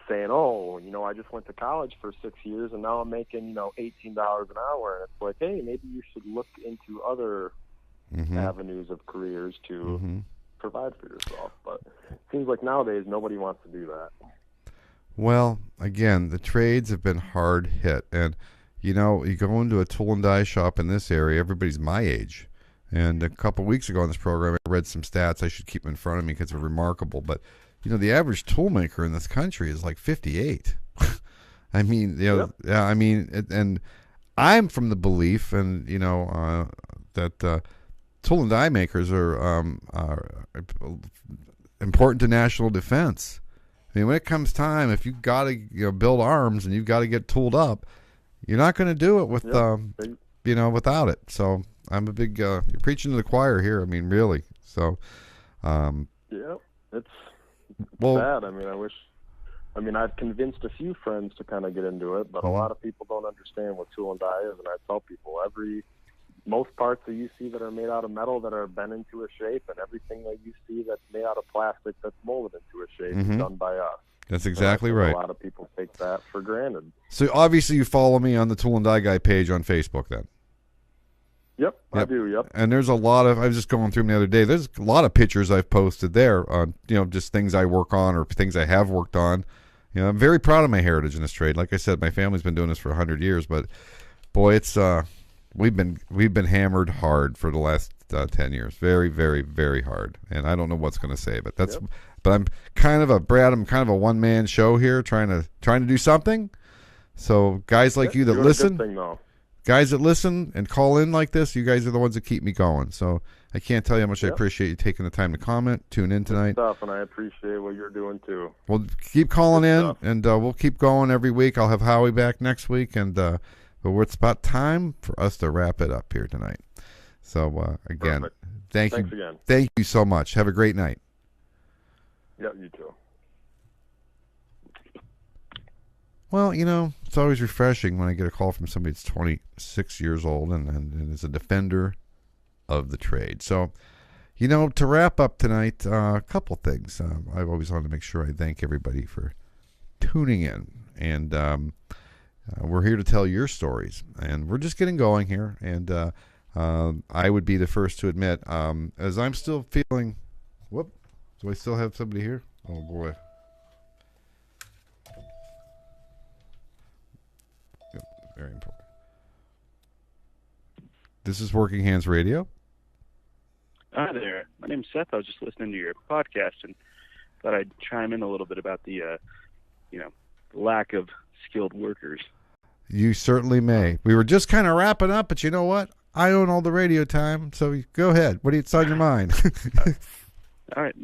saying, oh, I just went to college for 6 years and now I'm making, $18 an hour. And it's like, hey, maybe you should look into other avenues of careers to provide for yourself. But it seems like nowadays nobody wants to do that. Well, again, the trades have been hard hit. And, you go into a tool and die shop in this area, everybody's my age. And a couple weeks ago on this program, I read some stats. I should keep them in front of me because they're remarkable. But, the average tool maker in this country is like 58. I mean, and I'm from the belief, and, that tool and die makers are important to national defense. I mean, when it comes time, if you've got to build arms and you've got to get tooled up, you're not going to do it with, without it. So I'm a big, you're preaching to the choir here. I mean, really. So, it's sad. I mean, I've convinced a few friends to kind of get into it, but a lot of people don't understand what tool and die is. And I tell people most parts that you see that are made out of metal that are bent into a shape, and everything that you see that's made out of plastic that's molded into a shape is done by us. That's exactly right. A lot of people take that for granted. So obviously you follow me on the Tool and Die Guy page on Facebook then. Yep, I do, yep. And there's a lot of, I was just going through them the other day, there's a lot of pictures I've posted there on, just things I work on or things I have worked on. I'm very proud of my heritage in this trade. Like I said, my family's been doing this for 100 years, but boy, it's, we've been hammered hard for the last 10 years. Very, very, very hard. And I don't know what's going to say, but that's, but I'm kind of a one-man show here trying to do something. So guys like you that listen, guys that listen and call in like this, you guys are the ones that keep me going. So I can't tell you how much I appreciate you taking the time to comment, tune in tonight. Good stuff, and I appreciate what you're doing too. Well, keep calling in, and we'll keep going every week. I'll have Howie back next week, and but it's about time for us to wrap it up here tonight. So again, thanks again. Thank you so much. Have a great night. Yeah, you too. Well, it's always refreshing when I get a call from somebody that's 26 years old and is a defender of the trade. So, to wrap up tonight, a couple things. I've always wanted to make sure I thank everybody for tuning in. And we're here to tell your stories. And we're just getting going here. And I would be the first to admit, as I'm still feeling... Whoop. Do I still have somebody here? Oh, boy. Very important. This is Working Hands Radio. Hi there. My name's Seth. I was just listening to your podcast and thought I'd chime in a little bit about the, lack of skilled workers. You certainly may. We were just kind of wrapping up, but you know what? I own all the radio time, so go ahead. What's on your mind? All right.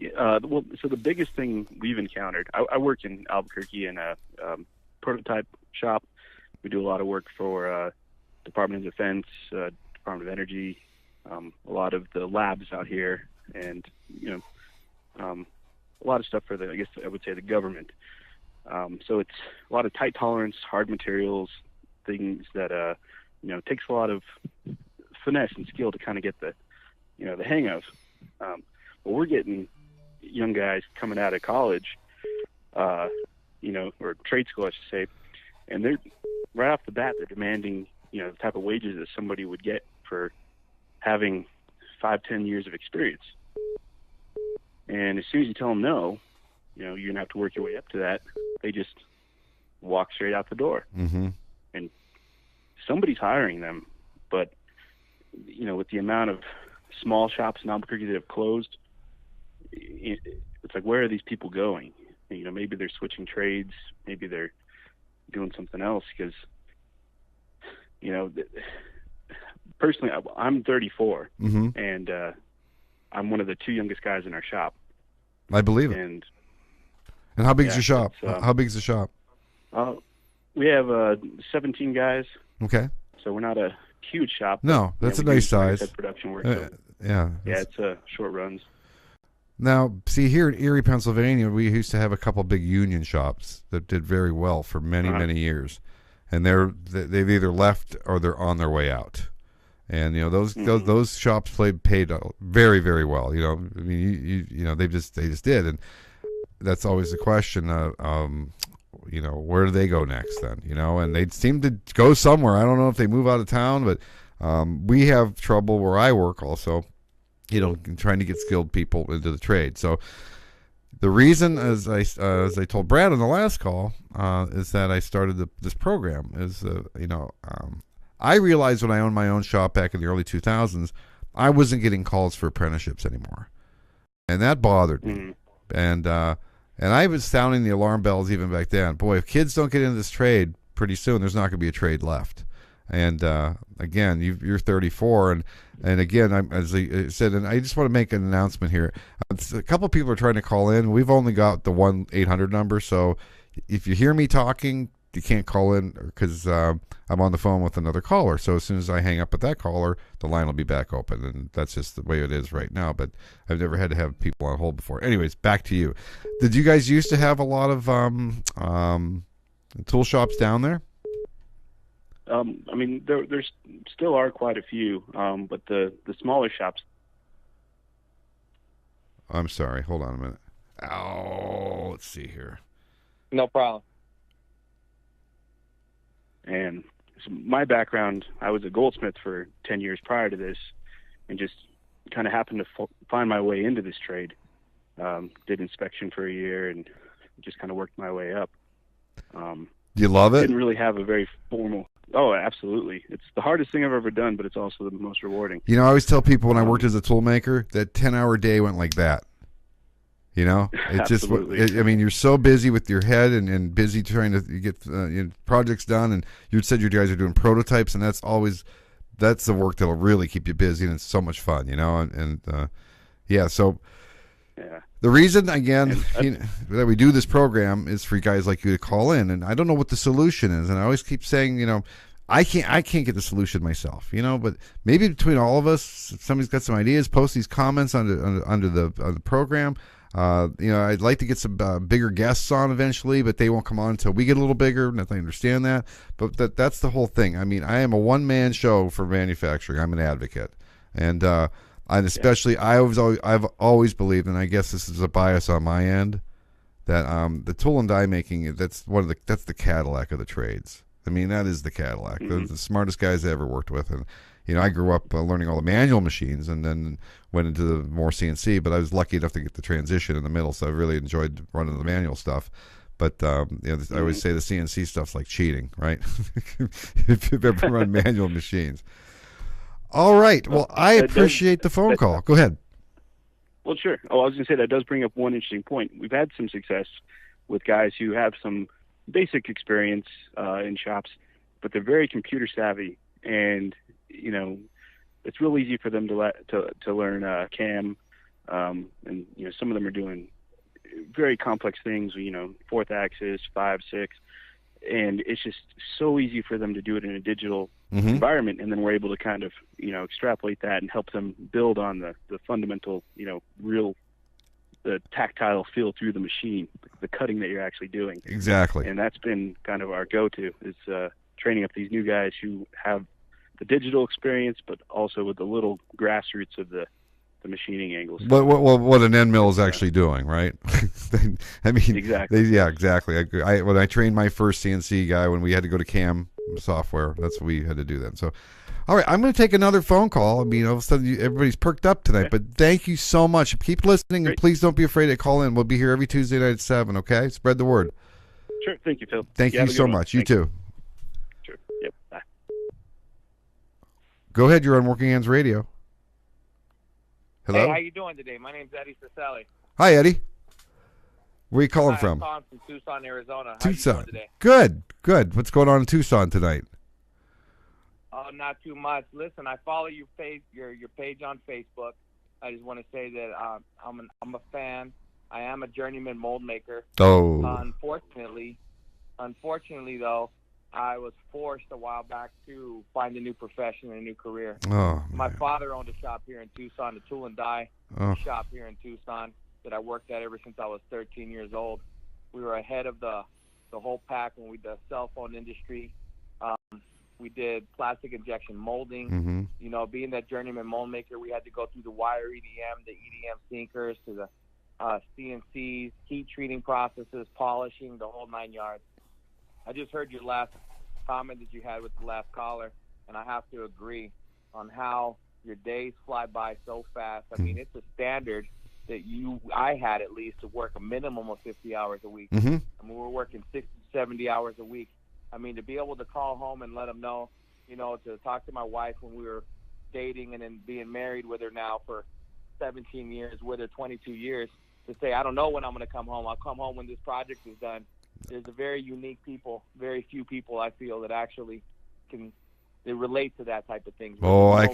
So the biggest thing we've encountered, I work in Albuquerque in a prototype shop. We do a lot of work for Department of Defense, Department of Energy, a lot of the labs out here, and a lot of stuff for I would say the government. So it's a lot of tight tolerance, hard materials, things that takes a lot of finesse and skill to kind of get the hang of. But we're getting young guys coming out of college, or trade school, I should say, and they're right off the bat, they're demanding, the type of wages that somebody would get for having 5-10 years of experience. And as soon as you tell them no, you're going to have to work your way up to that, they just walk straight out the door. Mm-hmm. And somebody's hiring them, but, with the amount of small shops in Albuquerque that have closed, it's like, where are these people going? Maybe they're switching trades, maybe they're doing something else, because personally I'm 34, and I'm one of the two youngest guys in our shop. I believe it. And how big is your shop? How big is the shop? We have 17 guys. Okay. So we're not a huge shop. No, that's a nice size. Production work. Yeah, it's short runs. Now, see, here in Erie, Pennsylvania, we used to have a couple big union shops that did very well for many, many years, and they've either left or they're on their way out. And those shops paid very, very well. I mean, they just did, and that's always the question. Where do they go next then? And they seem to go somewhere. I don't know if they move out of town, but we have trouble where I work also. Trying to get skilled people into the trade. So the reason, as I told Brad on the last call, is that I started this program. I realized when I owned my own shop back in the early 2000s, I wasn't getting calls for apprenticeships anymore, and that bothered me. And I was sounding the alarm bells even back then. Boy, if kids don't get into this trade, pretty soon there's not going to be a trade left. And again, you're 34, and again, as I said, and I just want to make an announcement here. A couple of people are trying to call in. We've only got the 1-800 number, so if you hear me talking, you can't call in because I'm on the phone with another caller. So as soon as I hang up with that caller, the line will be back open, and that's just the way it is right now. But I've never had to have people on hold before. Anyways, back to you. Did you guys used to have a lot of tool shops down there? I mean, there still are quite a few, but the smaller shops. I'm sorry. Hold on a minute. Oh, let's see here. No problem. And so my background, I was a goldsmith for 10 years prior to this, and just kind of happened to find my way into this trade. Did inspection for a year and just kind of worked my way up. Do you love it? Didn't really have a very formal. Oh, absolutely. It's the hardest thing I've ever done, but it's also the most rewarding. I always tell people when I worked as a tool maker, that 10-hour day went like that. It just, I mean, you're so busy with your head and busy trying to get projects done. And you said you guys are doing prototypes, and that's the work that'll really keep you busy, and it's so much fun, So the reason, again, that we do this program is for guys like you to call in, and I don't know what the solution is, and I always keep saying, I can't get the solution myself, but maybe between all of us, if somebody's got some ideas, post these comments under the program. I'd like to get some bigger guests on eventually, but they won't come on until we get a little bigger, and I understand that. But that's the whole thing. I mean, I am a one-man show for manufacturing. I'm an advocate, and especially I've always believed, and I guess this is a bias on my end, that the tool and die making, that's the Cadillac of the trades. I mean, that is the Cadillac. They're the smartest guys I ever worked with, and I grew up learning all the manual machines, and then went into the more CNC. But I was lucky enough to get the transition in the middle, so I really enjoyed running the manual stuff. But I always say the CNC stuff's like cheating, right? If you've ever run manual machines. All right. Well, I appreciate the phone call. Go ahead. Well, sure. Oh, I was going to say that does bring up one interesting point. We've had some success with guys who have some basic experience in shops, but they're very computer savvy, and it's real easy for them to learn CAM, and some of them are doing very complex things, fourth axis, 5, 6, and it's just so easy for them to do it in a digital environment, and then we're able to kind of extrapolate that and help them build on the fundamental the tactile feel through the machine, the cutting that you're actually doing. Exactly. And that's been kind of our go-to, is training up these new guys who have the digital experience, but also with the little grassroots of the machining angles. What an end mill is actually doing, right? I mean, exactly. Exactly. When I trained my first CNC guy, when we had to go to CAM software, that's what we had to do then. So, all right, I'm going to take another phone call. I mean, all of a sudden, everybody's perked up tonight, okay. But thank you so much. Keep listening, and please don't be afraid to call in. We'll be here every Tuesday night at 7, okay? Spread the word. Sure. Thank you, Phil. Thank you so much. You too. Sure. Yep. Bye. Go ahead. You're on Working Hands Radio. Hello? Hey, how you doing today? My name's Eddie Cicelli. Hi, Eddie. Where are you calling from? I'm calling from Tucson, Arizona. Tucson. How you doing today? Good. What's going on in Tucson tonight? Oh, not too much. Listen, I follow your page on Facebook. I just want to say that I'm a fan. I am a journeyman mold maker. Oh. Unfortunately, though, I was forced a while back to find a new profession and a new career. Oh. My father owned a shop here in Tucson, a tool and die shop here in Tucson. that I worked at ever since I was 13 years old. We were ahead of the whole pack when we did the cell phone industry. We did plastic injection molding. Mm-hmm. You know, being that journeyman mold maker, we had to go through the wire EDM, the EDM sinkers, to the CNCs, heat treating processes, polishing, the whole 9 yards. I just heard your last comment that you had with the last caller, and I have to agree on how your days fly by so fast. I mean, it's a standard that I had at least to work a minimum of 50 hours a week. Mm-hmm. I mean, we're working 60, 70 hours a week. I mean, to be able to call home and let them know, you know, to talk to my wife when we were dating and then being married with her now for 17 years, with her 22 years, to say, I don't know when I'm going to come home. I'll come home when this project is done. There's a very very few people I feel that actually they relate to that type of thing. Oh, I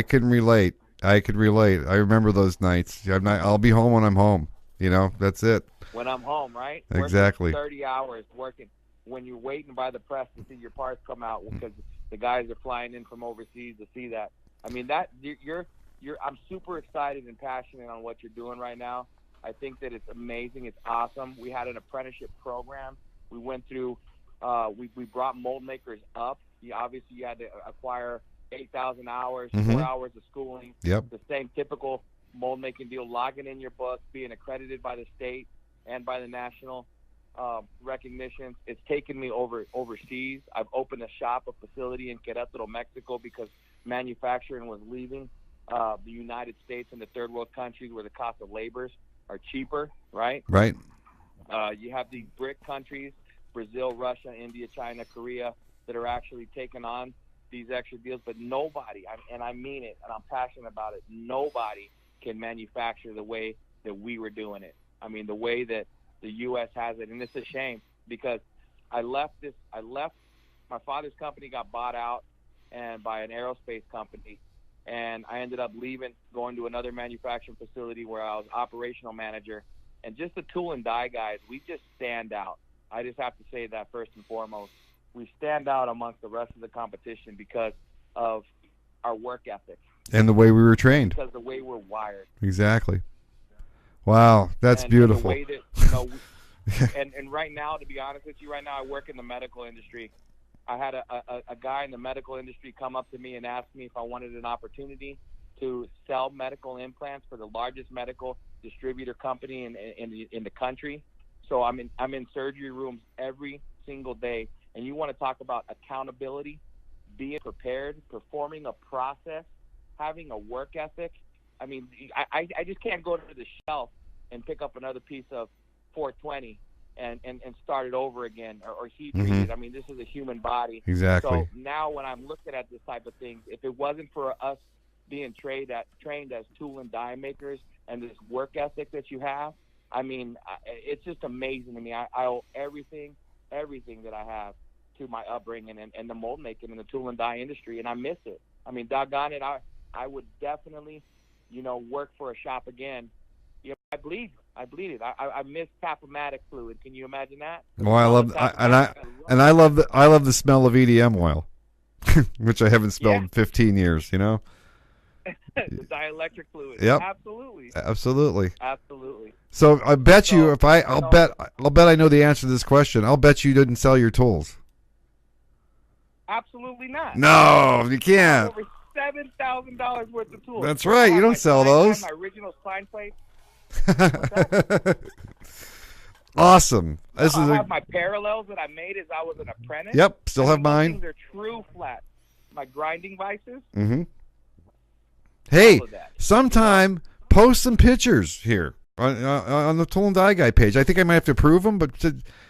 can relate. I could relate. I remember those nights. I'll be home when I'm home. You know, that's it. When I'm home, right? Exactly. Working 30 hours working when you're waiting by the press to see your parts come out because the guys are flying in from overseas to see that. I mean, that I'm super excited and passionate on what you're doing right now. I think that it's amazing. It's awesome. We had an apprenticeship program. We went through. We brought mold makers up. Obviously, you had to acquire 8,000 hours, 4 hours of schooling. Yep. The same typical mold making deal, logging in your book, being accredited by the state and by the national recognitions. It's taken me overseas. I've opened a shop, a facility in Querétaro, Mexico, because manufacturing was leaving the United States and the third world countries where the cost of labors are cheaper, right? Right. You have these BRIC countries, Brazil, Russia, India, China, Korea, that are actually taking on these extra deals, but nobody, and I mean it, and I'm passionate about it, nobody can manufacture the way that we were doing it. I mean, the way that the U.S. has it, and it's a shame because I left, my father's company got bought out and by an aerospace company, and I ended up leaving, going to another manufacturing facility where I was operational manager, and just the tool and die guys, we just stand out. I just have to say that first and foremost. We stand out amongst the rest of the competition because of our work ethic. And the way we were trained. Because the way we're wired. Exactly. Wow, that's beautiful. And the way that, you know, and right now, to be honest with you, right now I work in the medical industry. I had a guy in the medical industry come up to me and ask me if I wanted an opportunity to sell medical implants for the largest medical distributor company in the country. So I'm in surgery rooms every single day. And you want to talk about accountability, being prepared, performing a process, having a work ethic. I mean, I just can't go to the shelf and pick up another piece of 420 and start it over again or heat treat it. I mean, this is a human body. Exactly. So now when I'm looking at this type of thing, if it wasn't for us being trained as tool and die makers and this work ethic that you have, I mean, it's just amazing to me. I owe everything that I have to my upbringing and the mold making and the tool and die industry, and I miss it. I mean, doggone it, I would definitely, you know, work for a shop again. You know, I bleed it. I miss Capomatic fluid. Can you imagine that? Well, I love the smell of EDM oil, which I haven't smelled in 15 years. You know. The dielectric fluid. Yep. Absolutely. So I bet you, I'll bet I know the answer to this question. I'll bet you didn't sell your tools. Absolutely not. No, you can't. Over $7,000 worth of tools. That's right. You don't sell those. My original spine plate. Awesome. I have my parallels that I made as I was an apprentice. Yep, still have mine. These are true flat. My grinding vices. Mm-hmm. Hey, sometime post some pictures here on the Tool and Die Guy page. I think I might have to approve them, but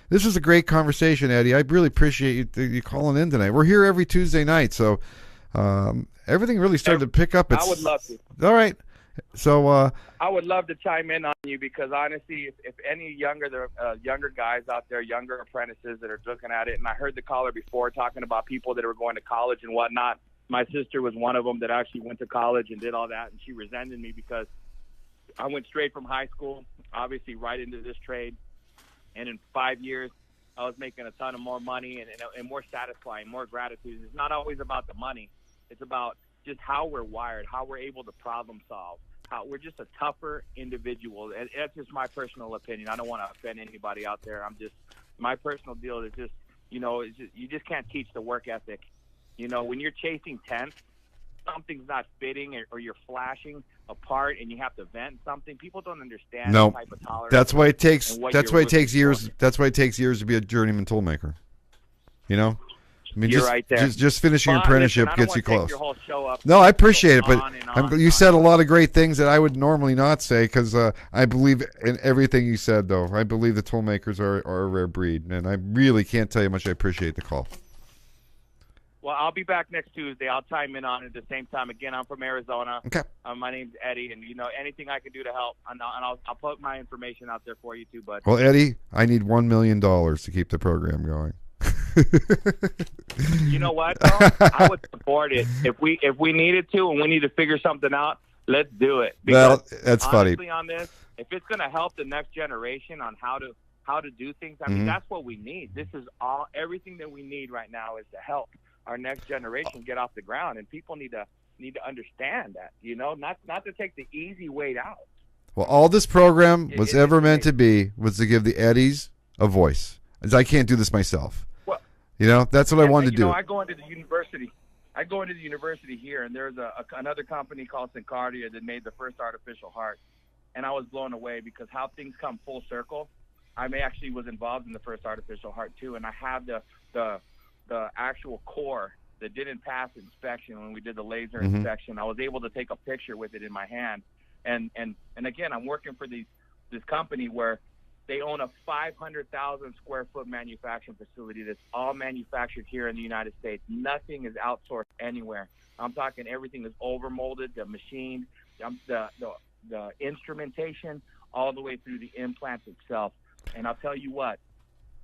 this was a great conversation, Eddie. I really appreciate you calling in tonight. We're here every Tuesday night, so everything really started to pick up. I would love to. All right. So I would love to chime in on you because honestly, if any younger guys out there, younger apprentices that are looking at it, and I heard the caller before talking about people that were going to college and whatnot. My sister was one of them that actually went to college and did all that, and she resented me because I went straight from high school, obviously right into this trade, and in 5 years I was making a ton of more money and more satisfying, more gratitude. It's not always about the money. It's about just how we're wired, how we're able to problem solve, we're just a tougher individual. And that's just my personal opinion. I don't want to offend anybody out there. My personal deal is just, you just can't teach the work ethic. When you're chasing tents, something's not fitting or you're flashing apart and you have to vent something. People don't understand the type of tolerance. That's why it takes years. That's why it takes years to be a journeyman toolmaker. I mean, You're right there. Just finishing your apprenticeship gets you close. Your whole show up no, I appreciate it, but you said a on. lot of great things that I would normally not say because I believe in everything you said, though. I believe the toolmakers are a rare breed, and I really can't tell you how much I appreciate the call. Well, I'll be back next Tuesday. I'll chime in on it at the same time. Again, I'm from Arizona. Okay. My name's Eddie, and anything I can do to help, and I'll put my information out there for you too, bud. Well, Eddie, I need $1 million to keep the program going. You know what, though? I would support it if we needed to, and we need to figure something out. Let's do it. Well, that's honestly, funny. On this, if it's going to help the next generation on how to do things, I mean, that's what we need. This is everything that we need right now is to help our next generation get off the ground, and people need to understand that. Not to take the easy way out. Well, all this program was ever meant to be was to give the Eddies a voice. As I can't do this myself. Well, that's what I wanted to do. I go into the university here, and there's another company called Syncardia that made the first artificial heart, and I was blown away because how things come full circle. I actually was involved in the first artificial heart too, and I have the actual core that didn't pass inspection when we did the laser inspection. I was able to take a picture with it in my hand, and again, I'm working for this company where they own a 500,000 square foot manufacturing facility that's all manufactured here in the United States. Nothing is outsourced anywhere. I'm talking everything is overmolded, the machine, the instrumentation, all the way through the implants itself. And I'll tell you what,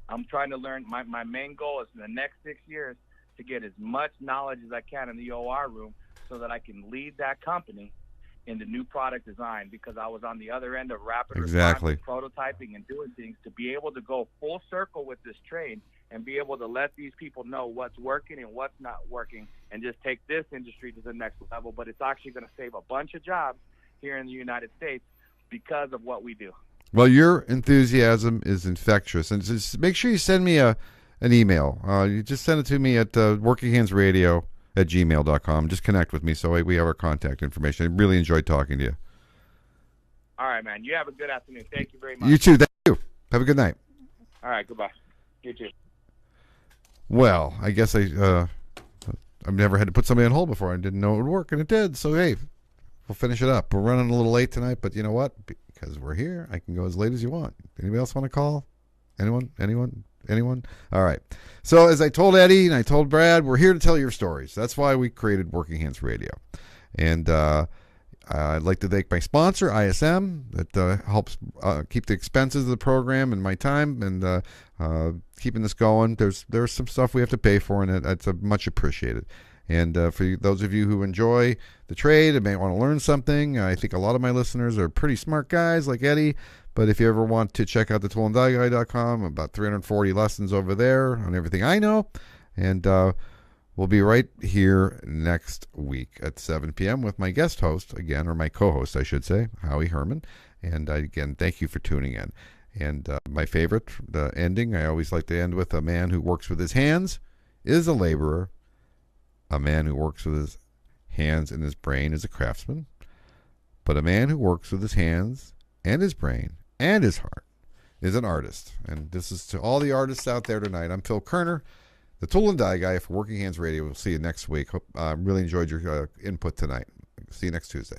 I'm trying to learn. My main goal is in the next 6 years to get as much knowledge as I can in the OR room so that I can lead that company in the new product design, because I was on the other end of rapid response, prototyping and doing things to be able to go full circle with this train and be able to let these people know what's working and what's not working and just take this industry to the next level. But it's actually going to save a bunch of jobs here in the United States because of what we do. Well, your enthusiasm is infectious. And just make sure you send me an email. You just send it to me at workinghandsradio@gmail.com. Just connect with me so we have our contact information. I really enjoyed talking to you. All right, man. You have a good afternoon. Thank you very much. You too. Thank you. Have a good night. All right. Goodbye. You too. Well, I guess I've never had to put somebody on hold before. I didn't know it would work, and it did. So, hey, we'll finish it up. We're running a little late tonight, but you know what? Because we're here, I can go as late as you want. Anybody else want to call? Anyone? All right. So as I told Eddie and I told Brad, we're here to tell your stories. That's why we created Working Hands Radio. And I'd like to thank my sponsor, ISM, that helps keep the expenses of the program and my time and keeping this going. There's some stuff we have to pay for, and that's much appreciated. And for those of you who enjoy the trade and may want to learn something, I think a lot of my listeners are pretty smart guys like Eddie. But if you ever want to check out the toolandieguy.com, about 340 lessons over there on everything I know. And we'll be right here next week at 7 p.m. with my guest host, again, or my co-host, I should say, Howie Herman. And again, thank you for tuning in. And my favorite, the ending, I always like to end with: a man who works with his hands is a laborer. A man who works with his hands and his brain is a craftsman. But a man who works with his hands and his brain and his heart is an artist. And this is to all the artists out there tonight. I'm Phil Koerner, the Tool and Die Guy for Working Hands Radio. We'll see you next week. Hope really enjoyed your input tonight. See you next Tuesday.